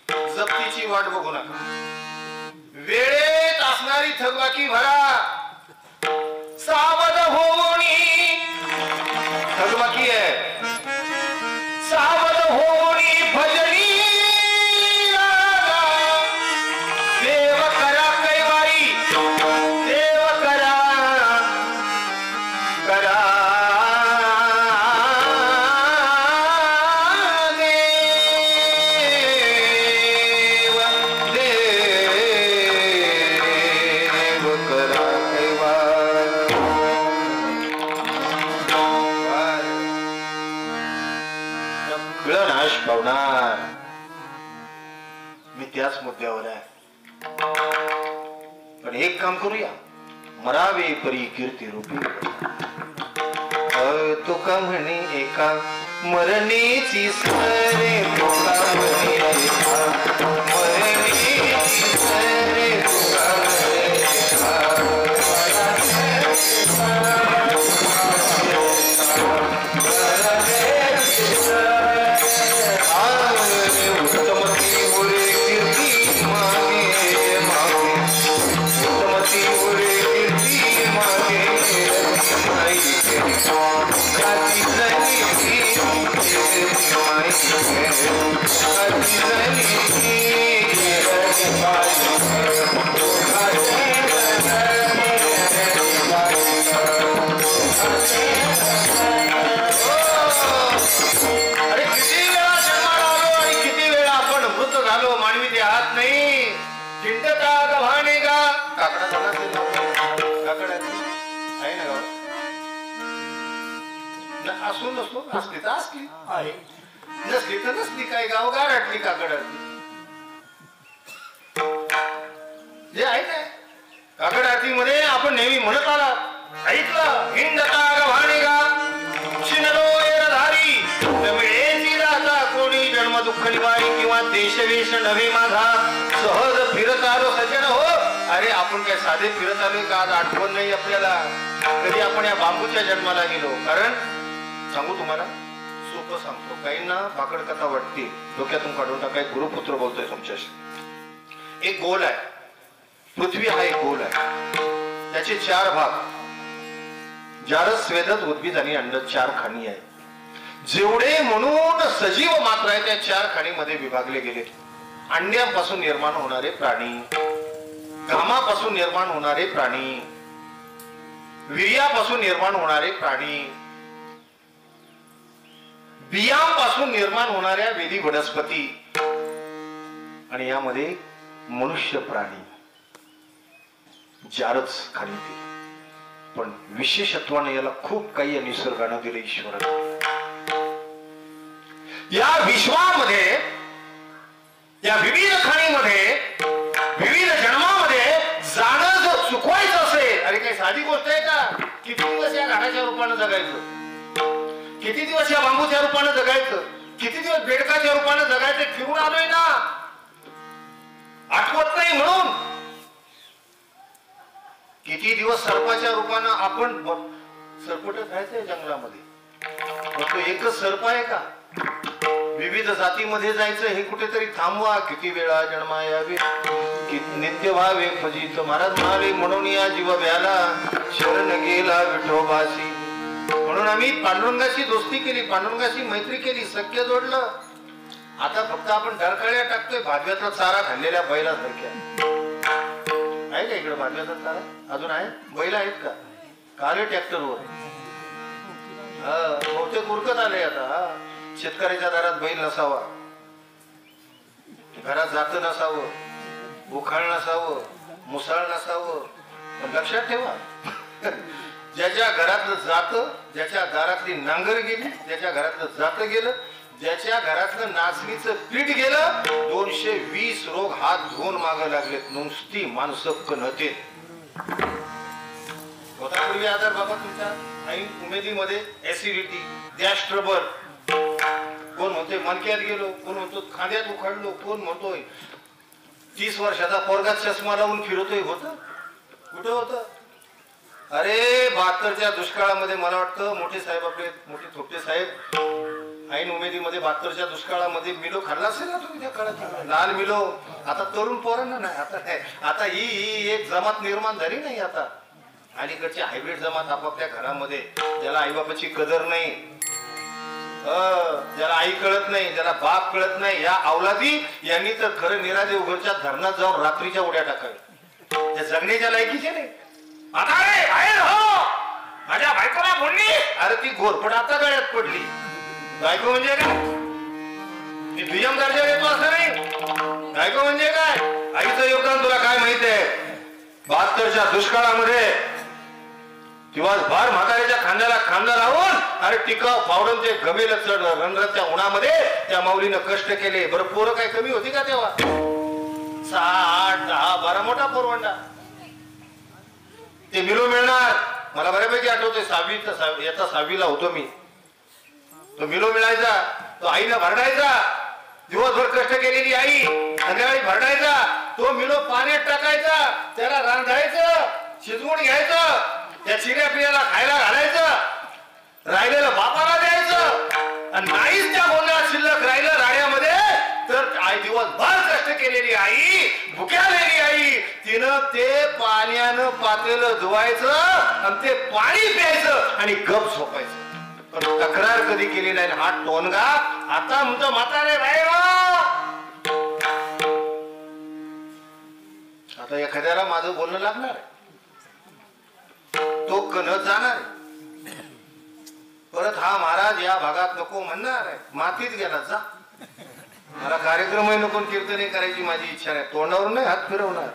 जप्तीची वाट बघू नका, वेळेत असणारी थकबाकी भरा. सावध होणी, थकबाकी आहे, सावध होणी भजनी देव करा कैवारी, देव करा करा देव, देव करा कैवारी. मुद्द्यावर आहे. पण एक काम करूया, मरावे परी कीर्ती रूपी. तुका म्हणे एका मरणीची सरे, तुका म्हणे एका मरणीची सरे, तुका म्हणे उत्तमती मुरे कीर्ती मागे मागे, उत्तमती मुरे कीर्ती मागे माई खाती झाली माई खाती अरे किती वेळा जन्माला आलो आणि किती वेळा आपण मृत झालो. मानवी देहात नाही. चिंतता गव्हाणे गा काकडा झाला काकडा आहे ना गाव असू नसतो, असली तर असली आहे, नसली तर नसली. काय गाव गारटली काकडातली जे आहे ना. काकड आरतीमध्ये आपण नेहमी म्हणत आला ऐकलं, हिंदता गव्हाणे गा शिनलो एरधारी, तमिळेची दाता कोणी जन्म दुःख निवारी, किंवा देशवेश नव्हे माझा सहज फिरत आलो सज्जन हो. अरे आपण काय साधे फिरत आलोय का? आज आठवण नाही आपल्याला कधी आपण या बांबूच्या जन्माला गेलो. कारण सांगू तुम्हाला, सोपं सांगतो, काहींना भाकड कथा वाटते, डोक्यातून काढून टाकाय. गुरुपुत्र बोलतोय तुमच्याशी. एक गोल आहे, पृथ्वी हा एक गोल आहे, त्याचे 4 भाग, जारस, स्वेदस, उद्भिद आणि अंड 4 खाणी आहे. जेवढे म्हणून सजीव मात्र आहे त्या 4 खाणीमध्ये विभागले गेले. अंड्यापासून निर्माण होणारे प्राणी, घामापासून निर्माण होणारे प्राणी, वीर्यापासून निर्माण होणारे प्राणी, बियांपासून निर्माण होणाऱ्या वेदी वनस्पती, आणि यामध्ये मनुष्य प्राणी, जारच खाली ते. पण विशेषत्वाने याला खूप काही या निसर्गानं दिले ईश्वराने. या विश्वामध्ये, या विविध खाणीमध्ये, विविध जन्मामध्ये जाणं जर चुकवायचं असेल, अरे काही साधी गोष्ट आहे का? किती दिवस या घाटाच्या रूपानं जगायचं, किती दिवस या बांबूच्या रूपानं जगायचं, किती दिवस बेडकाच्या रूपानं जगायचं. फिरून आलोय ना, आठवत नाही म्हणून. किती दिवस सर्पाच्या रूपानं आपण सरपटत राहायचंय जंगलामध्ये. तो एकच सर्प आहे का? विविध जातीमध्ये जायचं, हे कुठेतरी थांबवा. किती वेळा जन्मा यावे, नित्य व्हावे फजित. महाराज म्हणाले, म्हणून या जीव व्याला शरण गेला विठोबाशी. म्हणून आम्ही पांडुरंगाशी दोस्ती केली, पांडुरंगाशी मैत्री केली, सख्य जोडलं. आता फक्त आपण डरकाळ्या टाकतोय भाजव्याचा चारा खाल्लेल्या बैलासारख्या. आहे का इकडे भाजव्याचा चारा? अजून आहे? बैल आहेत का? काले ट्रॅक्टरवर बहुतेक उरकत आले आता. शेतकऱ्याच्या दारात बैल नसावा, घरात जात नसावं, उखाळ नसावं, मुसाळ नसावं. पण लक्षात ठेवा, ज्याच्या घरातलं जात, ज्याच्या दारातली नांगर गेली, ज्याच्या घरातलं जात गेलं, ज्याच्या घरातलं नाचणीचं पीठ गेलं, 220 रोग हात धुवून मागं लागलेत. नुसती माणसं कणते. होता पूर्वी आजार बाबा तुमच्या ऐन उमेदीमध्ये ऍसिडिटी, गॅस ट्रबल. कोण म्हणतोय मनक्यात गेलो, कोण म्हणतो खांद्यात उखाडलो, कोण म्हणतोय 30 वर्षाचा पोरगा चष्मा लावून फिरतोय. होतं कुठं होतं? अरे 72च्या दुष्काळामध्ये मला वाटतं मोठे साहेब, आपले मोठे थोपटे साहेब, ऐन उमेदीमध्ये 72च्या दुष्काळामध्ये मिलो खाल्ला असेल ना तुम्ही त्या काळात. लाल मिलो. आता तरुण पोरांना नाही. आता ही एक जमात निर्माण झाली नाही. आता अलीकडची हायब्रिड जमात आपापल्या घरामध्ये, ज्याला आईबापाची कदर नाही, ज्याला आई कळत नाही, ज्याला बाप कळत नाही, या अवलादी यांनी तर खरं निरादेव घरच्या धरणात जाऊन रात्रीच्या उड्या टाकाव्या. त्या जगण्याच्या लायकीचे नाही. आता माझ्या बायकोला बोलली, अरे ती घोरपड आता गळ्यात पडली. बायको म्हणजे काय? ती दुय्यम दर्जा देतो असं नाही. बायको म्हणजे काय? आईचं योगदान तुला काय माहित आहे? 72च्या दुष्काळामध्ये दिवसभर म्हाताऱ्याच्या खांद्याला खांदा लावून, अरे टिकाव पावडून ते गमेल रणरच्या उन्हामध्ये त्या माऊलीनं कष्ट केले. बरं पोरं काय कमी होती का तेव्हा? 6, 8, 10, 12 मोठा पोरवंडा. ते मिलो मिळणार मला बऱ्यापैकी आठवतोय. 6वीला होतो मी. तो मिलो मिळायचा, तो आईला भरडायचा. दिवसभर कष्ट केलेली आई संध्याकाळी भरडायचा. तो मिलो पाण्यात टाकायचा, त्याला रांधायचं, शिजवून घ्यायचं, त्या चिऱ्या पिण्याला खायला घालायचं, राहिलेलं बापाला द्यायचं. आणि नाहीच त्या गोंधळात शिल्लक राहिलं राड्यामध्ये तर आई दिवसभर कष्ट केलेली आई, भुक्यालेली आई, तिनं ते पाण्यानं पातेलं धुवायचं आणि ते पाणी प्यायचं आणि गप झोपायचं. पण तक्रार कधी केली नाही. हा टोनगा आता म्हणतो म्हातारे बाई. आता एखाद्याला माझं बोलणं लागणार आहे, तो कणत जाणार आहे. परत हा महाराज या भागात नको म्हणणार आहे, मातीत गेला जा. मला कार्यक्रमही नको, कीर्तने करायची माझी इच्छा नाही. तोंडावर नाही हात फिरवणार.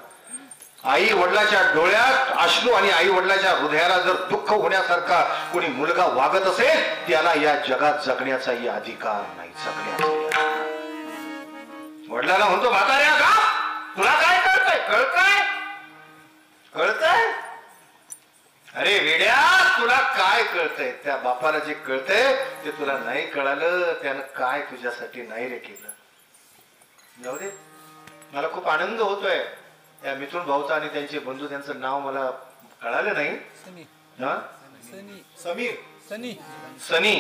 आई वडिलाच्या डोळ्यात अश्रू आणि आई वडिलाच्या हृदयाला जर दुःख होण्यासारखा कोणी मुलगा वागत असेल त्याला या जगात जगण्याचाही अधिकार नाही. जगण्याचा वडिलाला म्हणतो म्हाताऱ्या का तुला काय कळतंय? कळतंय? अरे वेड्या तुला काय कळतंय? त्या बापाला जे कळतंय ते तुला नाही कळालं, त्यानं काय तुझ्यासाठी नाही रे केलं. जाऊ दे. मला खूप आनंद होतोय त्या मिथुन भाऊचा आणि त्यांचे बंधू, त्यांचं नाव मला कळालं नाही. समीर सनी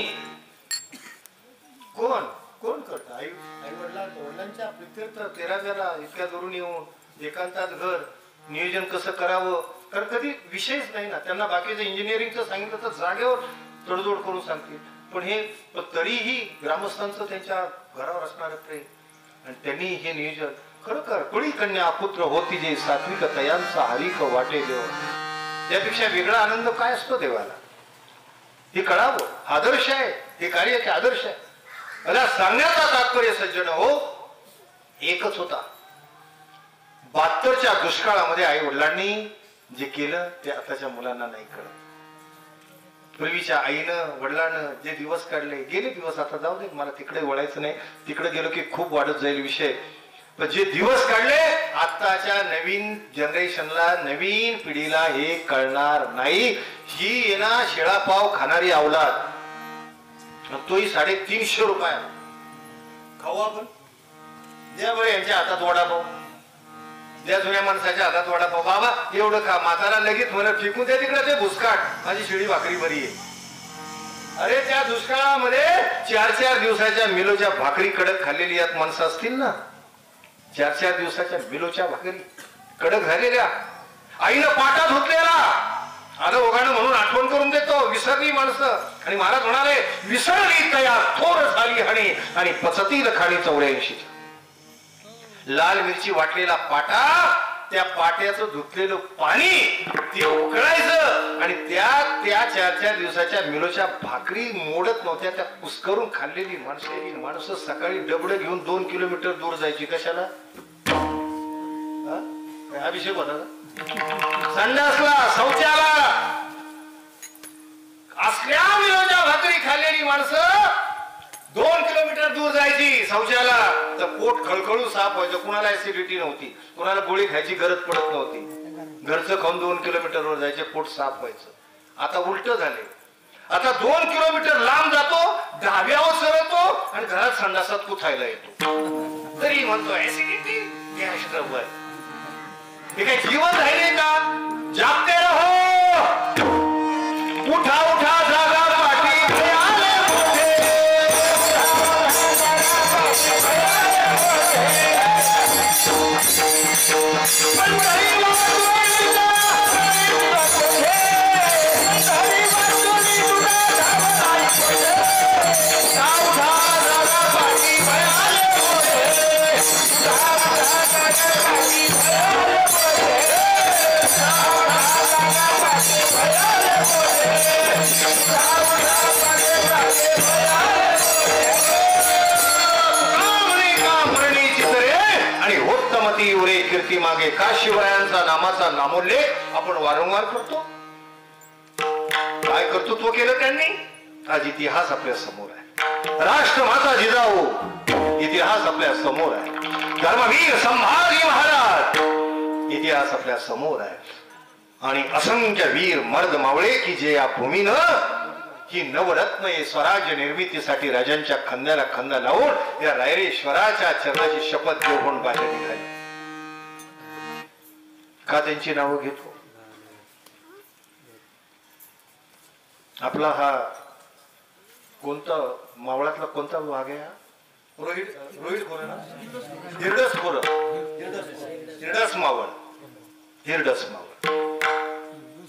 कोण करत? आई वडिलांच्या प्रित्यर्थ 13व्याला इतक्या दुरून येऊन एकांतात घर नियोजन कसं करावं, तर कधी विषयच नाही ना. त्यांना बाकीचं इंजिनिअरिंगचं सांगितलं तर जागेवर तडजोड करून सांगतील. पण हे तरीही ग्रामस्थांचं त्यांच्या घरावर असणारं प्रेम आणि त्यांनी हे नियोजन खरोखर कुळी कन्या पुत्र होती जे सात्विक तयांचा हरिक वाटे देव. त्यापेक्षा वेगळा आनंद काय असतो देवाला हे कळावं. आदर्श आहे हे कार्य, की आदर्श आहे. मला सांगण्याचा तात्पर्य सज्जन हो एकच होता. 72च्या दुष्काळामध्ये आई वडिलांनी जे केलं ते आताच्या मुलांना नाही कळत. पूर्वीच्या आईनं वडिलांनं जे दिवस काढले गेले दिवस आता जाऊ दे, मला तिकडे वळायचं नाही. तिकडे गेलो की खूप वाढत जाईल विषय. पण जे दिवस काढले आताच्या नवीन जनरेशनला नवीन पिढीला हे कळणार नाही. ही येणार शेळापाव खाणारी अवलाद, तोही 350 रुपये खाऊ आपण. द्या बरं यांच्या हातात वडापाव, द्या जुन्या माणसाच्या हातात वडापाव. बाबा एवढं खा. म्हातारा लगेच म्हणत फेकून द्या तिकडे ते भुसकाट, माझी शिळी भाकरी बरी आहे. अरे त्या दुष्काळामध्ये 4-4 दिवसाच्या मिलोच्या भाकरी कडक खाल्लेली यात माणसं असतील ना. 4-4 दिवसाच्या मिलोच्या भाकरी कडक झालेल्या, आईनं पाटा धुतलेला. आलं ओघानं म्हणून आठवण करून देतो, विसरली माणसं. आणि महाराज म्हणाले विसरली तया थोर झाली हाणी आणि पचतील खाणी 84. लाल मिरची वाटलेला पाटा, त्या पाट्याचं धुतलेलं पाणी ते उकळायचं आणि त्या 4-4 दिवसाच्या मिलोच्या भाकरी मोडत नव्हत्या त्या कुस्करून खाल्लेली माणसं सकाळी डबडं घेऊन 2 किलोमीटर दूर जायची. कशाला? अभिषेक होता संडासला शौचाला. असल्या मिलोच्या भाकरी खाल्लेली माणसं 2 किलोमीटर दूर जायची शौचाला. तर पोट खळखळून साफ व्हायचं. कुणाला ऍसिडिटी नव्हती, कुणाला गोळी खायची गरज पडत नव्हती. घरचं खाऊन 2 किलोमीटरवर जायचे, पोट साफ व्हायचं. आता उलट झाले. आता 2 किलोमीटर लांब जातो, ढाब्यावर सरतो आणि घरात संडासात कुथायला येतो. तरी म्हणतो ऍसिडिटी गॅस ट्रबल. हे काही जीवन राहिले का? जागते रहो, उठा उठा जागा पाठी आले मोठे. कीर्ती मागे का शिवरायांचा नामाचा नामोल्लेख आपण वारंवार करतो. काय कर्तृत्व केलं त्यांनी? आज इतिहास आपल्या समोर आहे. राष्ट्रमाता जिजाऊ इतिहास आपल्या समोर आहे. धर्मवीर संभाजी महाराज इतिहास आपल्या समोर आहे आणि असंख्य वीर मर्द मावळे की जे या भूमीनं ही नवरत्न हे स्वराज्य निर्मितीसाठी राजांच्या खांद्याला खांदा लावून या रायरेश्वराच्या चरणाची शपथ घेऊन बाहेर निघाली. का त्यांची नावं घेतो? आपला हा कोणता मावळातला कोणता भाग आहे? रोहित खोर ना, हिरडस खोर, हिरडस मावळ, हिरडस मावळ.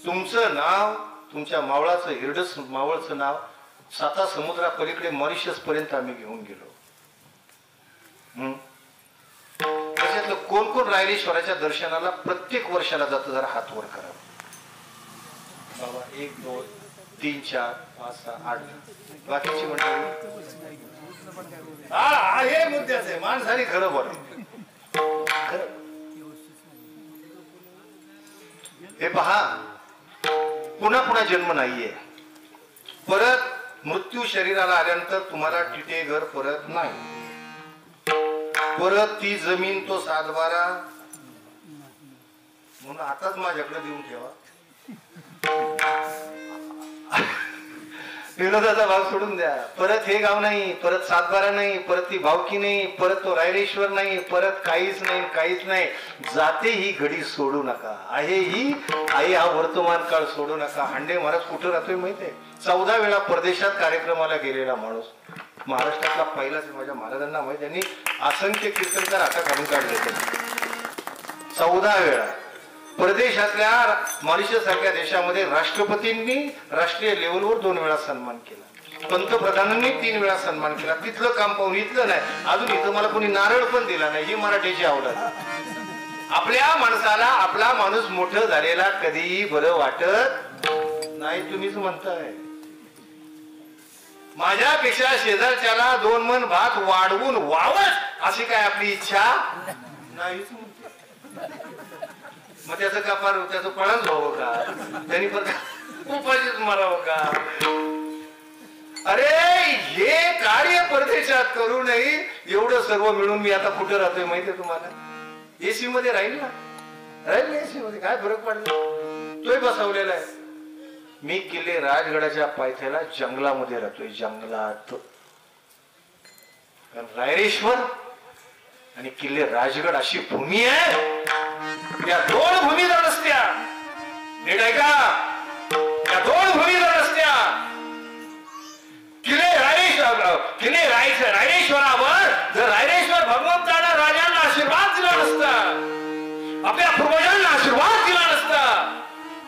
तुमचं नाव, तुमच्या मावळाचं हिरडस मावळचं नाव 7 समुद्रा पलीकडे मॉरिशस पर्यंत आम्ही घेऊन गेलो. त्याच्यातलं कोण कोण रायरेश्वराच्या दर्शनाला प्रत्येक वर्षाला जातं? जरा हात वर करा बाबा. 1 2 3 4 5 6 8 बाकीची मंडळी. हा हे मुद्द्याच आहे. माणसाने खरं बोला. हे पहा, पुन्हा पुन्हा जन्म नाहीये. परत मृत्यू शरीराला आल्यानंतर तुम्हाला टिटे घर परत नाही. परत ती जमीन तो 7-12 म्हणून आताच माझ्याकडे देऊन ठेवा. विनोदाचा भाग सोडून द्या. परत हे गाव नाही, परत 7-12 नाही, परत ती भावकी नाही, परत तो रायरेश्वर नाही, परत काहीच नाही, काहीच नाही. जाते ही घडी सोडू नका. आहे ही आई हा वर्तमान काळ सोडू नका. हांडे महाराज कुठं राहतोय माहितीये? 14 वेळा परदेशात कार्यक्रमाला गेलेला माणूस. महाराष्ट्रातला पहिलाच. माझ्या महाराजांना माहिती, त्यांनी असंख्य कीर्तनकार आता काढून काढले. 14 वेळा परदेशातल्या मॉरिशस सारख्या देशामध्ये राष्ट्रपतींनी राष्ट्रीय लेवलवर 2 वेळा सन्मान केला. पंतप्रधानांनी 3 वेळा सन्मान केला. तिथलं काम पाहून इथलं नाही. अजून इथं मला कोणी नारळ पण दिला नाही. ही मराठीची आवडत. आपल्या माणसाला आपला माणूस मोठं झालेला कधीही बरं वाटत नाही. तुम्हीच म्हणताय. माझ्यापेक्षा शेजारच्याला 2 मन भात वाढवून वावच अशी काय आपली इच्छा नाहीच. मग त्याचं का फार त्याचं फळच व्हावं का? त्यांनी पण उपाशीच मारावं का? अरे हे कार्य परदेशात करू नये. एवढं सर्व मिळून मी आता कुठं राहतोय माहितीये तुम्हाला? एसी मध्ये राहील ना, राहील एसी मध्ये. काय फरक पडला? तोही बसवलेला आहे. मी किल्ले राजगडाच्या पायथ्याला जंगलामध्ये राहतोय. जंगलात. रायरेश्वर आणि किल्ले राजगड अशी भूमी आहे. या 2 भूमी जर नसत्या, नीट ऐका, या 2 भूमी जर नसत्या, किल्ले रायरेश्वरावर जर रायरेश्वर भगवंताला राजांना आशीर्वाद दिला नसता, आपल्या पूर्वजांना आशीर्वाद दिला नसता,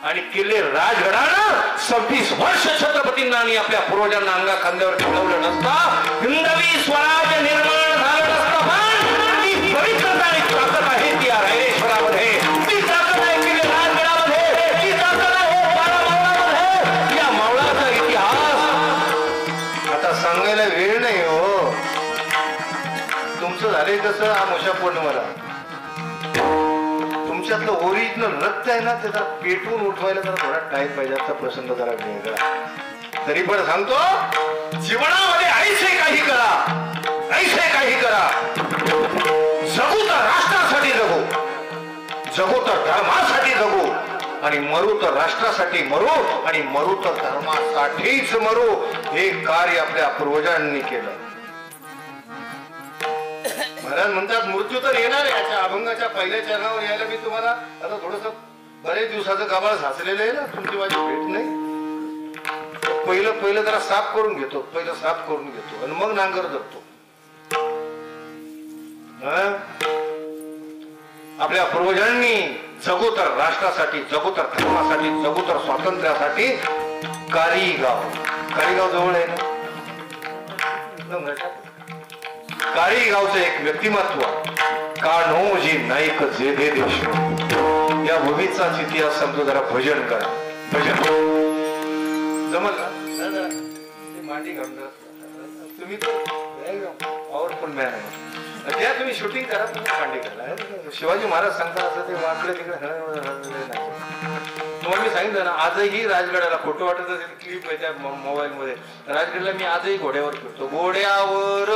आणि किल्ले राजगडानं 26 वर्ष छत्रपतींना आणि आपल्या पूर्वजांना अंगा खांद्यावर ठेवलं नसता, हिंदवी स्वराज्य निर्माण झालं नसतं. पण ती पवित्रता आणि ताकद आहे ती रायरेश्वरामध्ये. ती ताकद आहे किल्ले राजगडामध्ये. ती ताकद आहे मावळामध्ये. या मावळाचा इतिहास आता सांगायला वेळ नाही हो. तुमचं झालंय कसं आमोशा पौर्णिमेला तुमच्यातलं ओरिजिनल रक्त आहे ना, ते जरा पेटवून उठवायला जरा थोडा टाइम पाहिजे. आता प्रसंग जरा वेगळा. तरी पण सांगतो, जीवनामध्ये ऐसे काही करा, ऐसे काही करा. जगू तर राष्ट्रासाठी जगू, जगू तर धर्मासाठी जगू, आणि मरू तर राष्ट्रासाठी मरू, आणि मरू तर धर्मासाठीच मरू. हे कार्य आपल्या पूर्वजांनी केलं. महाराज म्हणतात मृत्यू तर येणार आहे. याच्या अभंगाच्या पहिल्या चरणावर यायला मी तुम्हाला आता थोडस बरेच दिवसाचं गाभाळ साचलेलं आहे ना, तुमची माझी भेट नाही. पहिलं जरा साफ करून घेतो. पहिलं साफ करून घेतो आणि मग नांगर धरतो. आपल्या पूर्वजांनी जगू तर राष्ट्रासाठी, जगू तर धर्मासाठी, जगू तर स्वातंत्र्यासाठी कारीगाव जवळ आहे ना. काळीगावचं एक व्यक्तिमत्व, कान्होजी नाईक जेधे देशमुख. या भूमीचाच इतिहास समजू. जरा भजन करा. भजन जमल ना? मांडी घालून तुम्ही पॉवरफुल मॅन आहे. त्या तुम्ही शूटिंग करा, तुम्ही मांडी घाला. शिवाजी महाराज सांगतात असं ते वाकडे तिकडे तुम्हाला मी सांगितलं ना. आजही राजगडाला फोटो वाटत असेल, क्लिप आहे त्या मोबाईल मध्ये. राजगडला मी आजही घोड्यावर फिरतो. घोड्यावर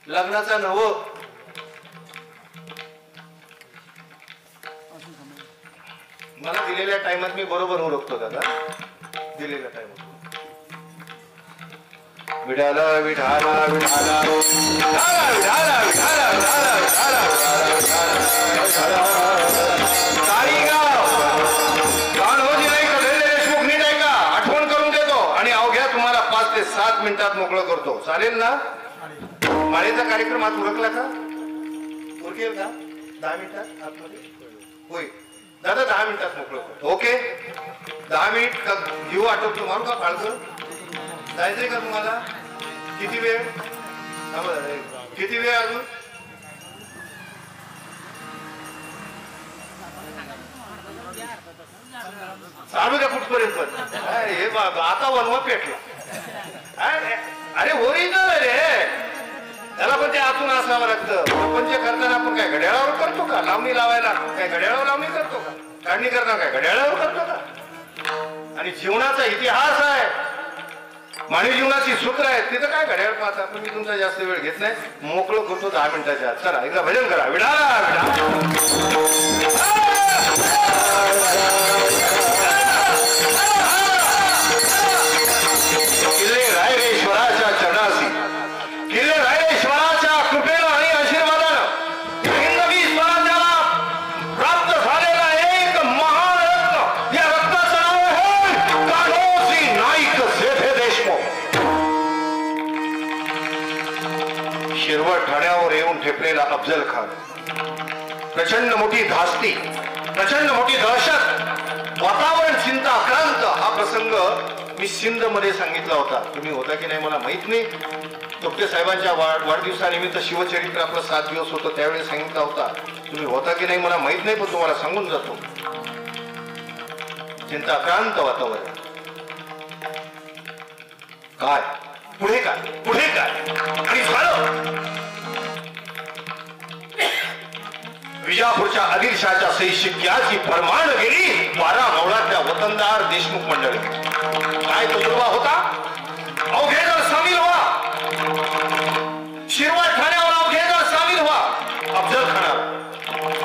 लग्नाचा नव मला दिलेल्या टाइमात मी बरोबर ओळखतो दादा, दिलेल्या टाइमात. विठाला विठाला विठाला विठाला विठाला देशमुख नीट ऐका, आठवण करून देतो आणि अवघ्या तुम्हाला 5 ते 7 मिनिटात मोकळं करतो. चालेल ना? माळेचा कार्यक्रम आज उरकला का? उरकेल का? 10 मिनिटात आतमध्ये होय दादा, 10 मिनिटात मोकळं करतो. ओके, 10 मिनिट घेऊ. आठवतो मारू का? फाळकर जायचंय का तुम्हाला? किती वेळ? किती वेळ अजून? चालू द्या कुठपर्यंत पण. हे बाबा आता वनवा पेटला. अरे ओरिजिनल रे, त्याला पण ते आतून असावं लागतं. प्रपंच करताना आपण काय घड्याळावर करतो का? लावणी लावायला काय घड्याळावर लावणी करतो का? काढणी करताना काय घड्याळावर करतो का? आणि जीवनाचा इतिहास आहे, मानवी जीवनाची सूत्र आहेत, तिथं काय घड्याळ पाहता. पण मी तुमचा जास्त वेळ घेत नाही, मोकळं करतो 10 मिनिटाच्या आत. चला एकदा भजन करा. विडाला किल्ले रायरेश्वराच्या चरणासी, किल्ले रायरेश्वराच्या कृपेनं आणि आशीर्वादानं हिंदवी स्वराज्याला प्राप्त झालेला एक महान रत्न, या रत्नाचं नाव आहे कान्होजी नाईक जेठे देशमुख. शिरवळ ठाण्यावर येऊन ठेपलेला अफजल खान, प्रचंड मोठी धास्ती, प्रचंड मोठी दहशत, वातावरण चिंताक्रांत. हा प्रसंग मी सिंध मध्ये सांगितला होता. तुम्ही होता की नाही मला माहित नाही. तोपटे साहेबांच्या वाढदिवसानिमित्त शिवचरित्र आपलं 7 दिवस होतं, त्यावेळी सांगितला होता. तुम्ही होता की नाही मला माहित नाही, पण तुम्हाला सांगून जातो. चिंताक्रांत वातावरण. काय पुढे काय, पुढे काय? आणि झालं. विजापूरच्या आदिलशाहच्या सही शिक्क्याची फरमान गेली 12 नवरात्या वतनदार देशमुख मंडळी. काय तुतुर्बा होता? अवघेदर सामील व्हा, शिरवळ ठाण्यावर अवघेदर सामील व्हा. अफजल खानाला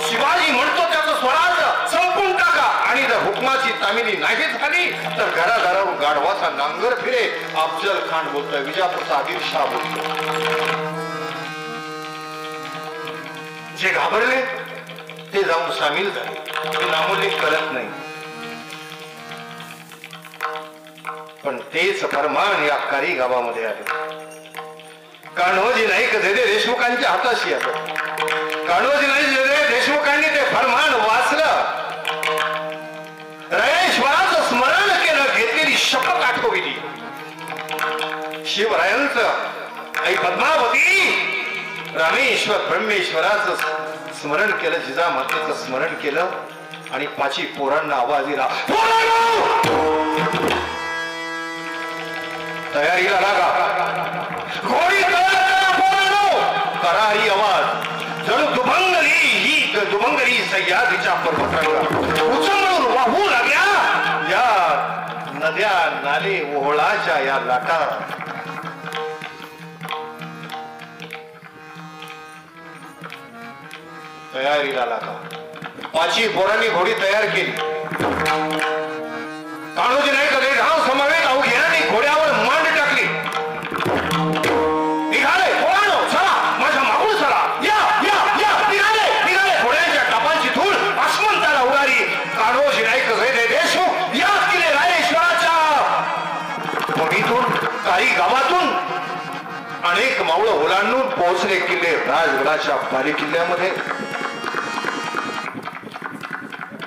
शिवाजी म्हणतो त्याचं स्वराज्य संपून टाका, आणि जर हुकमाची तामिली नाही झाली तर घराघरावर गाढवाचा नांगर फिरे. अफजल खान बोलतोय, विजापूरचा आदिलशाह बोलतोय. जे घाबरले ते जाऊन सामील झाले, ते नामोल्लेख करत नाही. पण तेच फरमान या कारी गावामध्ये आले. कान्होजी नाईक जेठे देशमुखांच्या हाताशी आलं. कान्होजी नाईक जेठे देशमुखांनी ते फरमान वाचलं, रायरेश्वराचं स्मरण केलं, घेतलेली शपथ आठवली. शिवरायांचं आई पद्मावती, रामेश्वर ब्रह्मेश्वराचं स्मरण केलं, जिजामातेचं स्मरण केलं, आणि 5 पोरांना आवाज दिला, तयारीला लागा. घोडी करारी आवाज जणू दुभंगली, ही दुभंगली सह्याद्रीच्या पर्वताला उचलून वाहू लागल्या. या नद्या नाले ओहळाच्या या लाटा. तयारीला लागा. 5 पोरांनी घोडी तयार केली. कान्होजी नाईक नाव समवेत अवघ्याने घोड्यावर मांड टाकली. निघाले पोरांनो, चला माझ्या मागून चला. या या या निघाले निघाले. घोड्यांच्या टापांची धूळ आसमंताला उडाली. कान्होजी नाईक जेठे देशमुख या किल्ले रायरेश्वराच्या भूमीतून, काही गावातून अनेक मावळं ओलांडून पोहोचले किल्ले राजगडाच्या बाले किल्ल्यामध्ये.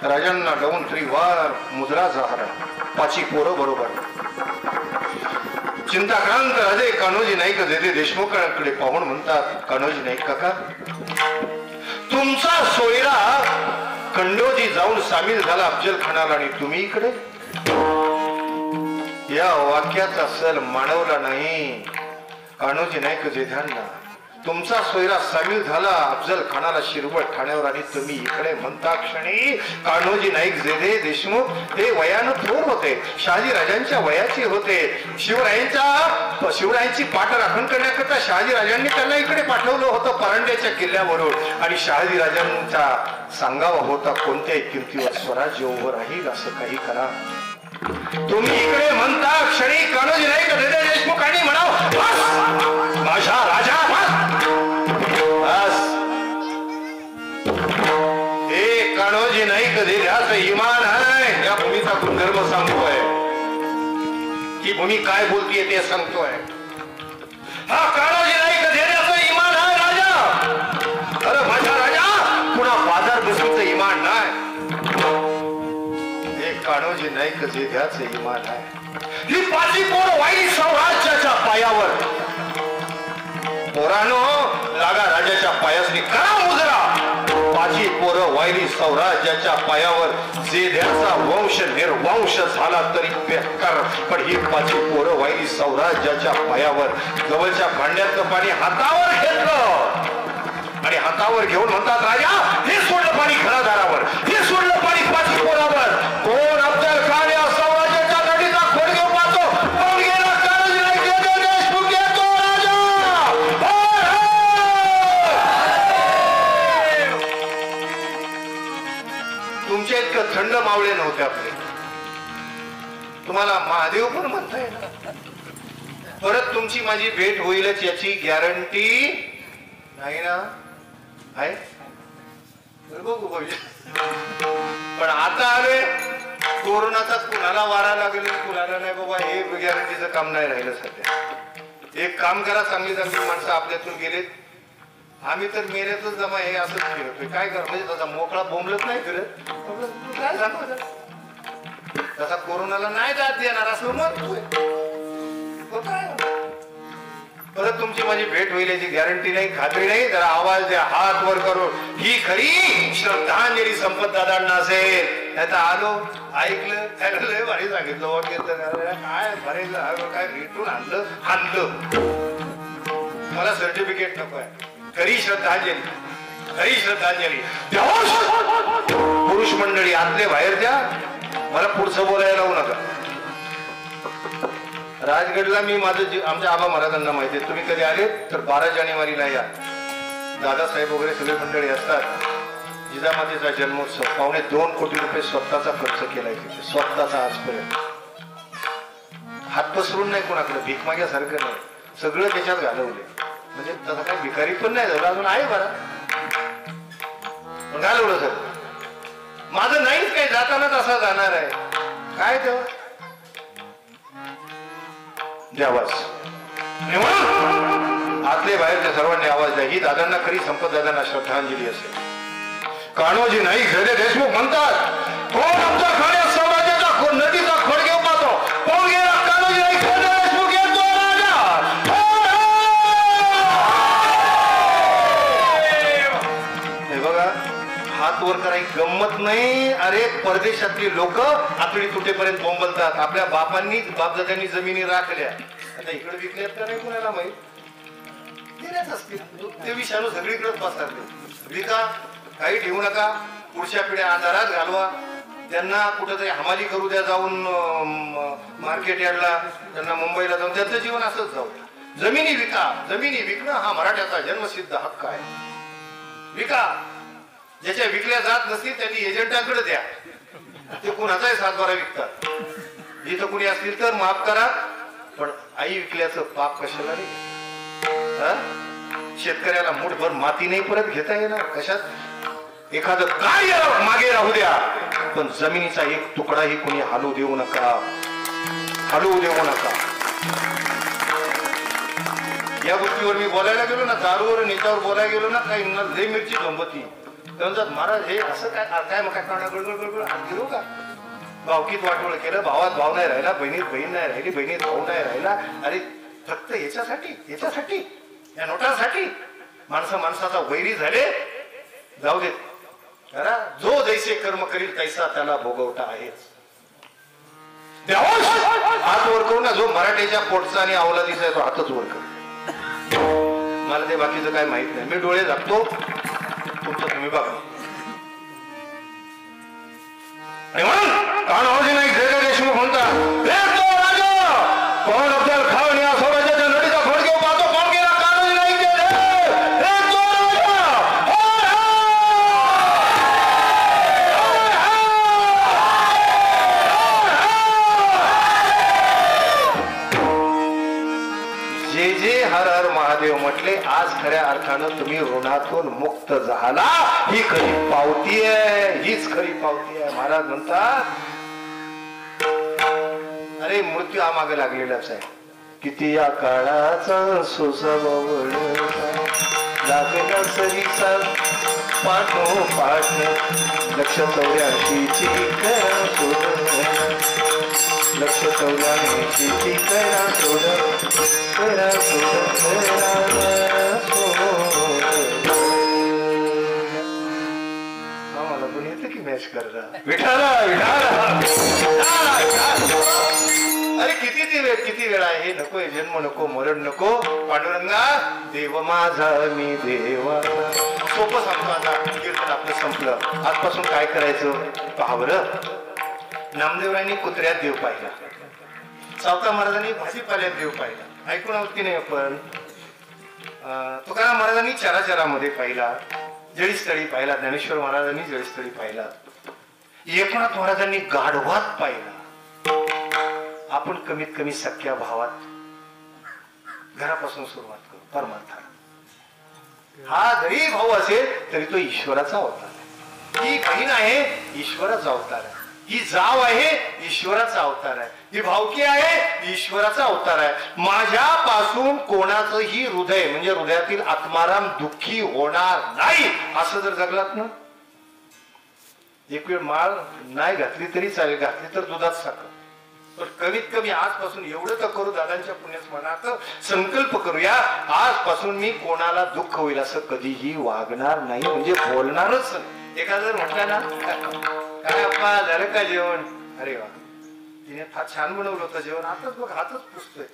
राजांना डावून त्रिवार मुजरा झाला. 5 पोरं बरोबर. चिंताक्रांत राजे कान्होजी नाईक जेठे देशमुखांकडे पाहून म्हणतात, कान्होजी नाईक काका, तुमचा सोयरा खंडोजी जाऊन सामील झाला अफजल खानाला, आणि तुम्ही इकडे. या वाक्याचा सल मानवला नाही कान्होजी नाईक जेठांना. तुमचा सोयरा सामील झाला अफजल खानाला शिरवट ठाण्यावर आणि तुम्ही इकडे म्हणता क्षणी कान्होजी नाईक जेधे देशमुख हे वयानं थोर होते, शहाजी राजांच्या वयाचे होते. शिवरायांची पाठ राखण करण्याकरता शहाजी राजांनी त्यांना इकडे पाठवलं होतं परांड्याच्या किल्ल्यावरून आणि शहाजी राजांचा सांगावा होता कोणत्याही किमतीवर स्वराज्य उभं राहील असं काही करा. तुम्ही इकडे म्हणता क्षणी कान्होजी नाईक जेधे देशमुख आणि म्हणाव माझा राजा हे कान्होजी नाईक जेध्याचं इमान आहे. या भूमीचा गुणधर्म सांगतोय, ही भूमी काय बोलतीये ते सांगतोय. हा कान्होजी नाईक जेध्याचं इमान आहे राजा. अरे माझा राजा पुन्हा बाजार बसूचं इमान नाही. हे कान्होजी नाईक जेध्याचं इमान आहे. ही पाची पोर वाईली स्वराज्याच्या पायावर. पोरानो लागा राजाच्या पायासनी करा मुजरा. पाची पोरं वायली स्वराज्याच्या पायावर. जेध्याचा वंश निर्वंश झाला तरी बेकार, पण ही पाची पोरं वायली स्वराज्याच्या पायावर. जवळच्या भांड्यातलं पाणी हातावर घेतलं आणि हातावर घेऊन म्हणतात राजा हे सोडलं पाणी घरादारावर, हे सोडलं पाणी पाची पोरावर. कोण अफजल खान या स्वराज्याच्या नदीचा खोड घेऊन पाहतो. कोण गेला कान्होजी नाईक जेधे देशमुख येतो राजा. तुमच्या इतकं थंड मावळे नव्हते आपले. तुम्हाला महादेव पण म्हणता येणार. परत तुमची माझी भेट होईलच याची गॅरंटी नाही ना. आहे बघू पण आता आले कोरोनाचा कुणाला वारा लागेल कुणाला नाही बाबा हे गॅरंटीचं काम नाही राहिलं सध्या. एक काम करा, चांगली चांगली माणसं आपल्यातून गेलेत. आम्ही तर मेऱ्यातच जमा हे असंच फिरतोय. काय कर म्हणजे तसा मोकळा बोंबलत नाही फिरत. काय सांगतो तसा कोरोनाला नाही दाद देणार असं म्हणतोय. परत तुमची माझी भेट होईल याची गॅरंटी नाही, खात्री नाही. जरा आवाज द्या, हात वर करून. ही खरी श्रद्धांजली संपत दादांना असेल. आता आलो ऐकलं त्याला लय भारी सांगितलं वगैरे काय भरायचं काय भेटून आणलं. मला सर्टिफिकेट नको आहे. खरी श्रद्धांजली, खरी श्रद्धांजली. पुरुष मंडळी आतले बाहेर द्या. मला पुढचं बोलायला लावू नका. राजगडला मी माझं आमच्या आबा महाराजांना माहिती आहे. तुम्ही कधी आले तर 12 जानेवारीला या. दादासाहेब वगैरे सगळे मंडळी असतात. जिजामातेचा जन्मोत्सव. 2.25 कोटी रुपये स्वतःचा खर्च केलाय तिथे, स्वतःचा आजपर्यंत. हात पसरून नाही कोणाकडे, भीक माग्यासारखं नाही. सगळं त्याच्यात घालवले. म्हणजे तसा काही भिकारी पण नाही झाला अजून आहे बरा घालवलं सगळं. माझं नाहीच काही जातानाच असा जाणार आहे. काय तेव्हा द्यावाच आतले बाहेरच्या सर्वांनी आवाज द्या. ही दादांना खरी संपत दादांना श्रद्धांजली असेल. कान्होजी नाईक जेधे देशमुख म्हणतात कोण आमचा खाण्या स्वराज्याचा नदीचा खोड घेऊन पाहतो. कोण गेला कान्होजी नाईक जेधे देशमुख येतो राजा. हे बघा हात वर करायची गंमत नाही. अरे परदेशातली लोक आतडी तुटेपर्यंत बोंबलतात. आपल्या बापांनी बापदादांनी जमिनी राखल्या, आता इकडे विकल्यात का नाही कुणाला माहित. ते विषाणू सगळीकडेच पसरले. विका काही ठेवू नका. पुढच्या पिढ्या अंधारात घालवा. त्यांना कुठेतरी हमाली करू द्या जाऊन मार्केट यार्डला, त्यांना मुंबईला जाऊन. त्यांचं जीवन असंच जाऊ. जमिनी विका. जमिनी विकणं हा मराठ्याचा जन्मसिद्ध हक्क आहे. विका. ज्याच्या विकल्या जात नसतील त्यांनी एजंटांकडे द्या. ते कुणाचाही सातबारा विकतात. जिथं कुणी असतील तर माफ करा, पण आई विकल्याचं पाप कशाला रे. शेतकऱ्याला मुठभर माती नाही परत घेता येणार. कशात एखादं कार्य मागे राहू द्या, पण जमिनीचा एक तुकडाही कुणी हलवू देऊ नका. हलवू देऊ नका. या गोष्टीवर मी बोलायला गेलो ना, दारूवर नेत्यावर बोलायला गेलो ना, काही लय मिरची गंमती म्हणतात. महाराज हे असं काय काय मग काय करणार गडगड घेऊ का. भावकीत वाटोळ केलं. भावात भाव नाही राहिला, बहिणीत बहीण नाही राहिली, बहिणीत भाऊ नाही राहिला. अरे फक्त याच्यासाठी या नोटासाठी माणसाचा वैरी झाले. जाऊ देत. जो जैसे कर्म करील तैसा त्याला भोगवटा आहेच. हात वर करू ना. जो मराठीच्या पोटचा आणि अवलादीचा आहे तो हातच वर कर. मला ते बाकीचं काय माहित नाही. मी डोळे झाकतो, तुमचं तुम्ही बघा. आणि म्हणून कान्होजी नाईक जयदेव देशमुख म्हणतात, कोण अफजल खान या स्वराज्याच्या नडीचा फड घेऊ पाहतो, कोण गेला कान्होजी नाईक जे जे हर हर महादेव म्हटले. आज खऱ्या अर्थानं तुम्ही ऋणातून मुक्त झाला. ही खरी पावती आहे, हीच खरी पावती आहे. महाराज म्हणतात, अरे मृत्यू हा मागे लागलेलाच आहे. किती या काळाचा सुसवळ लागला सरीचा पाठो पाठ. लक्ष 84ची करा सोड, लक्ष 84ची करा सोड, करा सोड, करा सोड. आम्हाला पण येतं की मॅच करता. विठाला विठाला. अरे किती वेळा हे नकोय, जन्म नको, मरण नको. पांडुरंगा देव माझा मी देवा. सोपं सांगतो आता, कीर्तन आपलं संपलं. आजपासून काय करायचं पहा बरं. नामदेवरायांनी कुत्र्यात देव पाहिला, सावता महाराजांनी भाजीपाल्यात देव पाहिला. ऐकून आहोत की नाही आपण. तुकाराम महाराजांनी चराचरामध्ये पाहिला, जळीस्थळी पाहिला. ज्ञानेश्वर महाराजांनी जळीस्थळी पाहिला. एकनाथ महाराजांनी गाढवात पाहिला. आपण कमीत कमी सख्या भावात घरापासून सुरुवात करू. परमार्थाला हा जरी भाऊ असेल तरी तो ईश्वराचा अवतार आहे. ही बहीण आहे, ईश्वराचा अवतार आहे. ही जाव आहे, ईश्वराचा अवतार आहे. ही भावकी आहे, ईश्वराचा अवतार आहे. माझ्यापासून कोणाचंही हृदय म्हणजे हृदयातील आत्माराम दुःखी होणार नाही. असं जर जगलात ना, एक वेळ माळ नाही घातली तरी चालेल, घातली तर दुधात साखर. पण कमीत कमी आजपासून एवढं तर करू, दादांच्या पुण्यस्मरणार्थ संकल्प करूया, आजपासून मी कोणाला दुःख होईल असं कधीही वागणार नाही, म्हणजे बोलणारच नाही. एखादा जर म्हटलं ना, काय अप्पा झालं का जेवण, अरे वा तिने फार छान बनवलं होतं जेवण, आताच बघ हातच पुसतोय,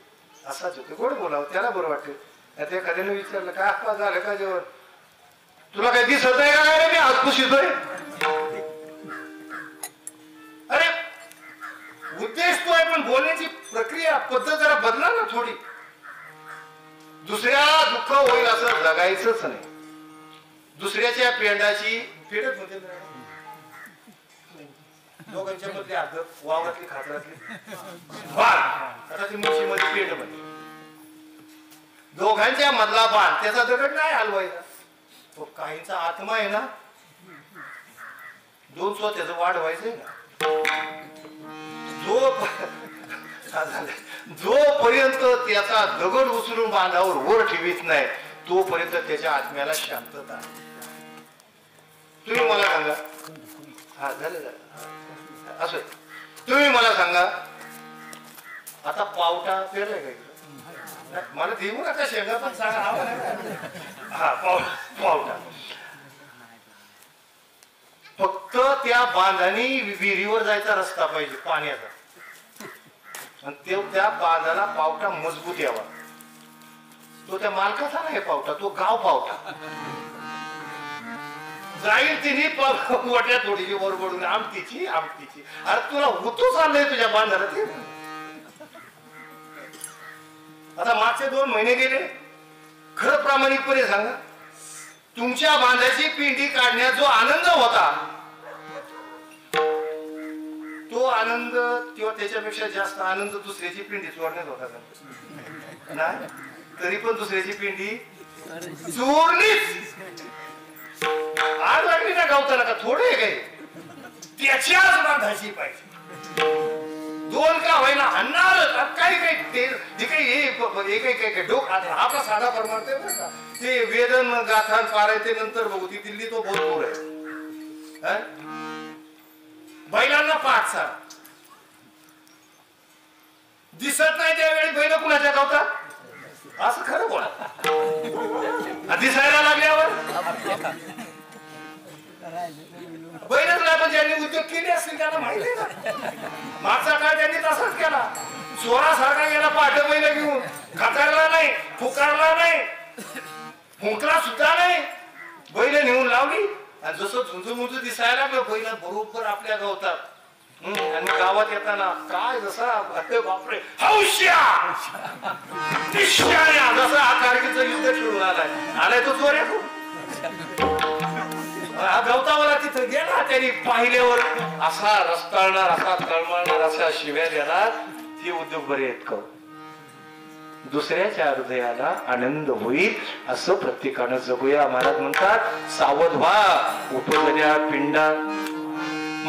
असाच होतं. गोड बोलावं, त्याला बरं वाटेल. त्या एखाद्याने विचारलं काय अप्पा झालं का जेवण, तुला काही दिसत आहे का नाही, मी हात पुसितोय. अरे उद्देश तो आहे, पण बोलण्याची प्रक्रिया पद्धत जरा बदला ना थोडी. दुसऱ्या दुःख होईल असं जगायचंच नाही. दुसऱ्याच्या पेंडाची पेडत होते दोघांच्या मधली अर्ध वावरातली खातरातली बाण, आता ती मुशीमध्ये पेंड मध्ये दोघांच्या मधला बाण, त्याचा दगड नाही हलवायचा. तो काहींचा आत्मा आहे ना, दोन त्याचं वाढ व्हायचंय ना. जोपर्यंत त्याचा दगड उचलून बांधावर वर ठेवीत नाही, तोपर्यंत त्याच्या आत्म्याला शांतता. तुम्ही मला सांगा, हा झालं असं, तुम्ही मला सांगा आता पावटा पेरलाय का? मला देऊ नका शेंगा, पण सांगा. हा पावटा फक्त त्या बांधाने विहिरीवर जायचा रस्ता पाहिजे पाण्याचा, आणि त्या बांधाला पावटा मजबूत यावा. तो त्या मालकाचा नाही पावटा, तो गाव पावटा जाईल तिने वाट्या थोडीशी वर पडून आमटीची. अरे तुला होतो चाललंय तुझ्या बांधाला ते. आता मागचे 2 महिने गेले, खरं प्रामाणिकपणे सांगा, तुमच्या बांधाची पिंडी काढण्यात जो आनंद होता, तो आनंद किंवा त्याच्यापेक्षा जास्त आनंद दुसऱ्याची पिंडी चोरण्यात होता का? नाही, तरी पण दुसऱ्याची पिंडी चोरलीच. आग लागली ना गावताना का थोडे काही, त्याच्याच बांधाची पाहिजे. 2 का होईना हाणणार. काही डोक आपला साधा परमार्थ आहे, ते वेदन गाथान पाराय ते नंतर बघू. ती दिल्ली तो बहुत दूर आहे. बैलांना पाठ सारा दिसत नाही, त्यावेळी बैल कुणाच्या गावतात, असं खरं बोला. दिसायला लागल्यावर बैलच नाही, पण ज्यांनी उद्योग केले असतील त्यांना माहिती आहे ना. मागचा काळ त्यांनी तसाच केला, चोरासारखा गेला, पाठ बैल घेऊन, खतरला नाही, फुकारला नाही, फुंकला सुद्धा नाही. बैल नेऊन लावली आणि जसं झुंजमुंजू दिसायला बैल बरोबर आपल्या गावतात. आणि गावात येताना काय जसा अरे बापरे हौश्या जसा हा कारगिलचं युद्ध खेळून आलाय तो जोर येतो. गवतावाला तिथं गेला त्यांनी पाहिल्यावर असा रस्ताळणार असा तळमळणार असा शिव्या देणार. ते उद्योग बरे आहेत का? दुसऱ्याच्या हृदयाला आनंद होईल असं प्रत्येकानं जगूया. महाराज म्हणतात सावध व्हा उठवल्या पिंडा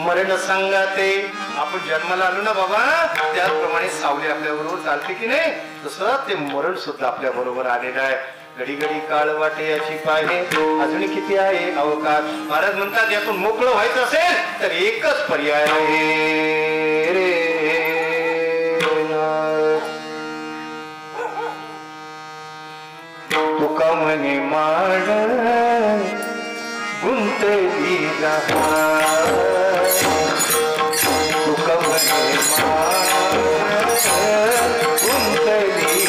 मरण सांगाते. आपण जन्माला आलो ना बाबा त्याचप्रमाणे सावली आपल्या बरोबर चालते की नाही तसं ते मरण सुद्धा आपल्या बरोबर आलेलं आहे. घडी घडी काळ वाटे याची पाहे अजून किती आहे अवकाश. महाराज म्हणतात यातून मोकळं व्हायचं असेल तर एकच पर्याय आहे रे. तुका म्हणे माड गुंतली तुका म्हणे माड गुंतली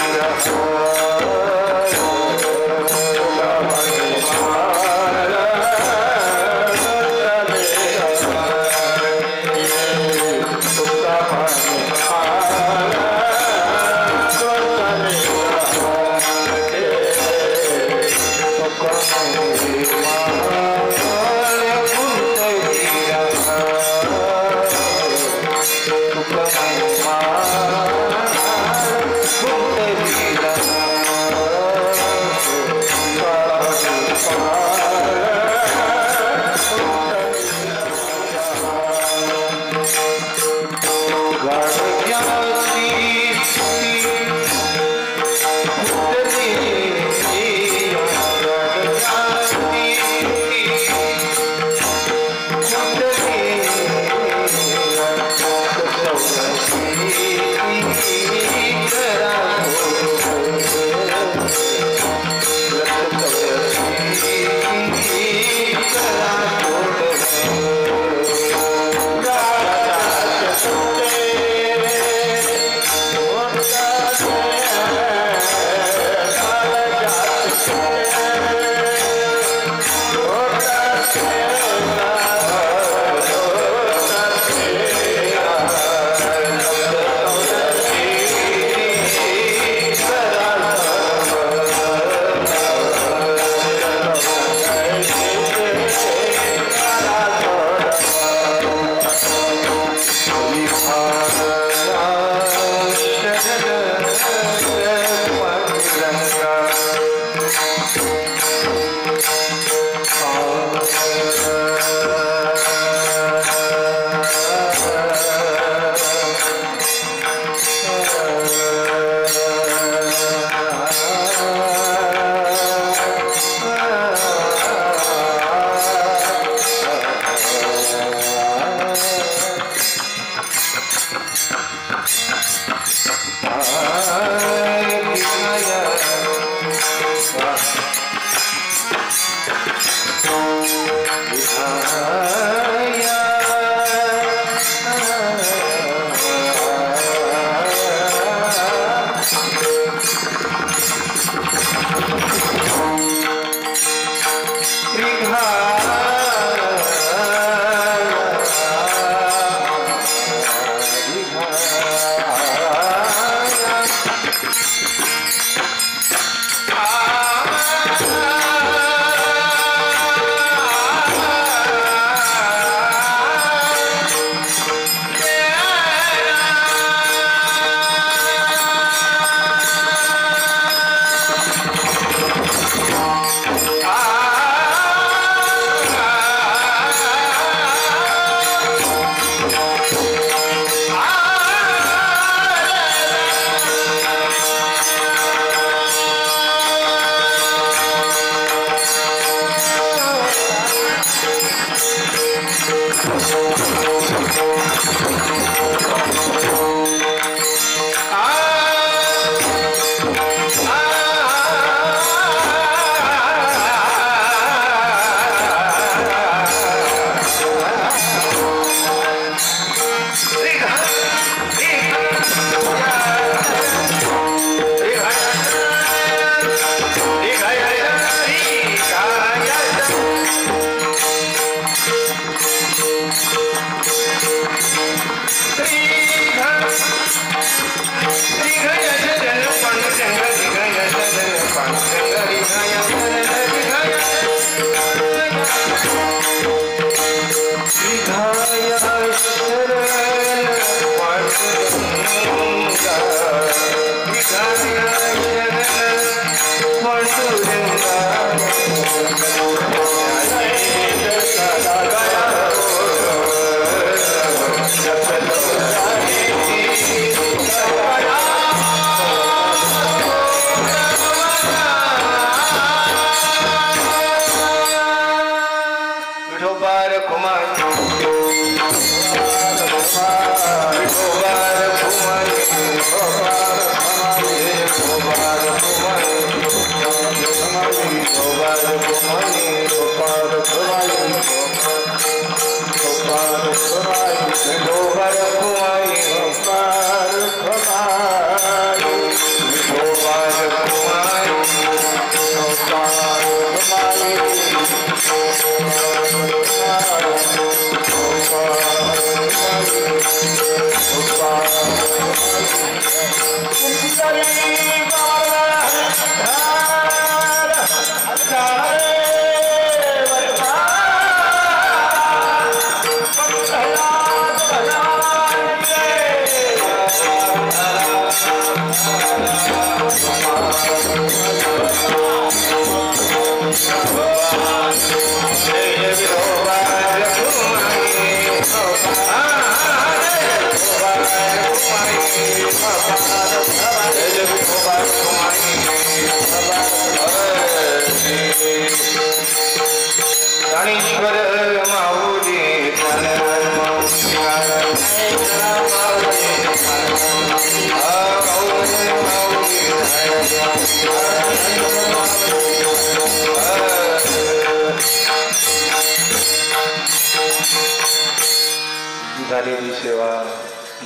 झालेली सेवा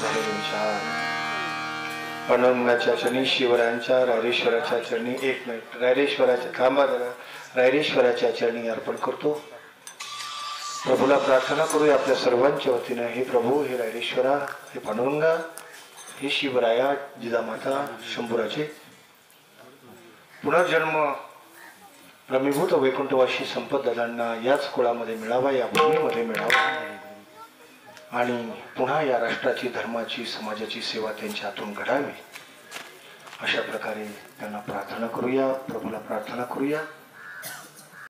झालेली विचार पांडुरंगाच्या चरणी शिवरायांच्या रायरेश्वराच्या चरणी एक मिनिट रायरेश्वराच्या थांबा जरा रायरेश्वराच्या चरणी अर्पण करतो. प्रभूला प्रार्थना करूया आपल्या सर्वांच्या वतीनं. हे प्रभू, हे रायरेश्वरा, हे पांडुरंगा, हे शिवराया, जिजामाता, शंभूराजे पुनर्जन्म प्रमीभूत वैकुंठवासी संपत दादांना याच कुळामध्ये मिळावा, या भूमीमध्ये मिळावा आणि पुन्हा या राष्ट्राची, धर्माची, समाजाची सेवा त्यांच्या हातून घडावी. अशा प्रकारे त्यांना प्रार्थना करूया, प्रभूला प्रार्थना करूया.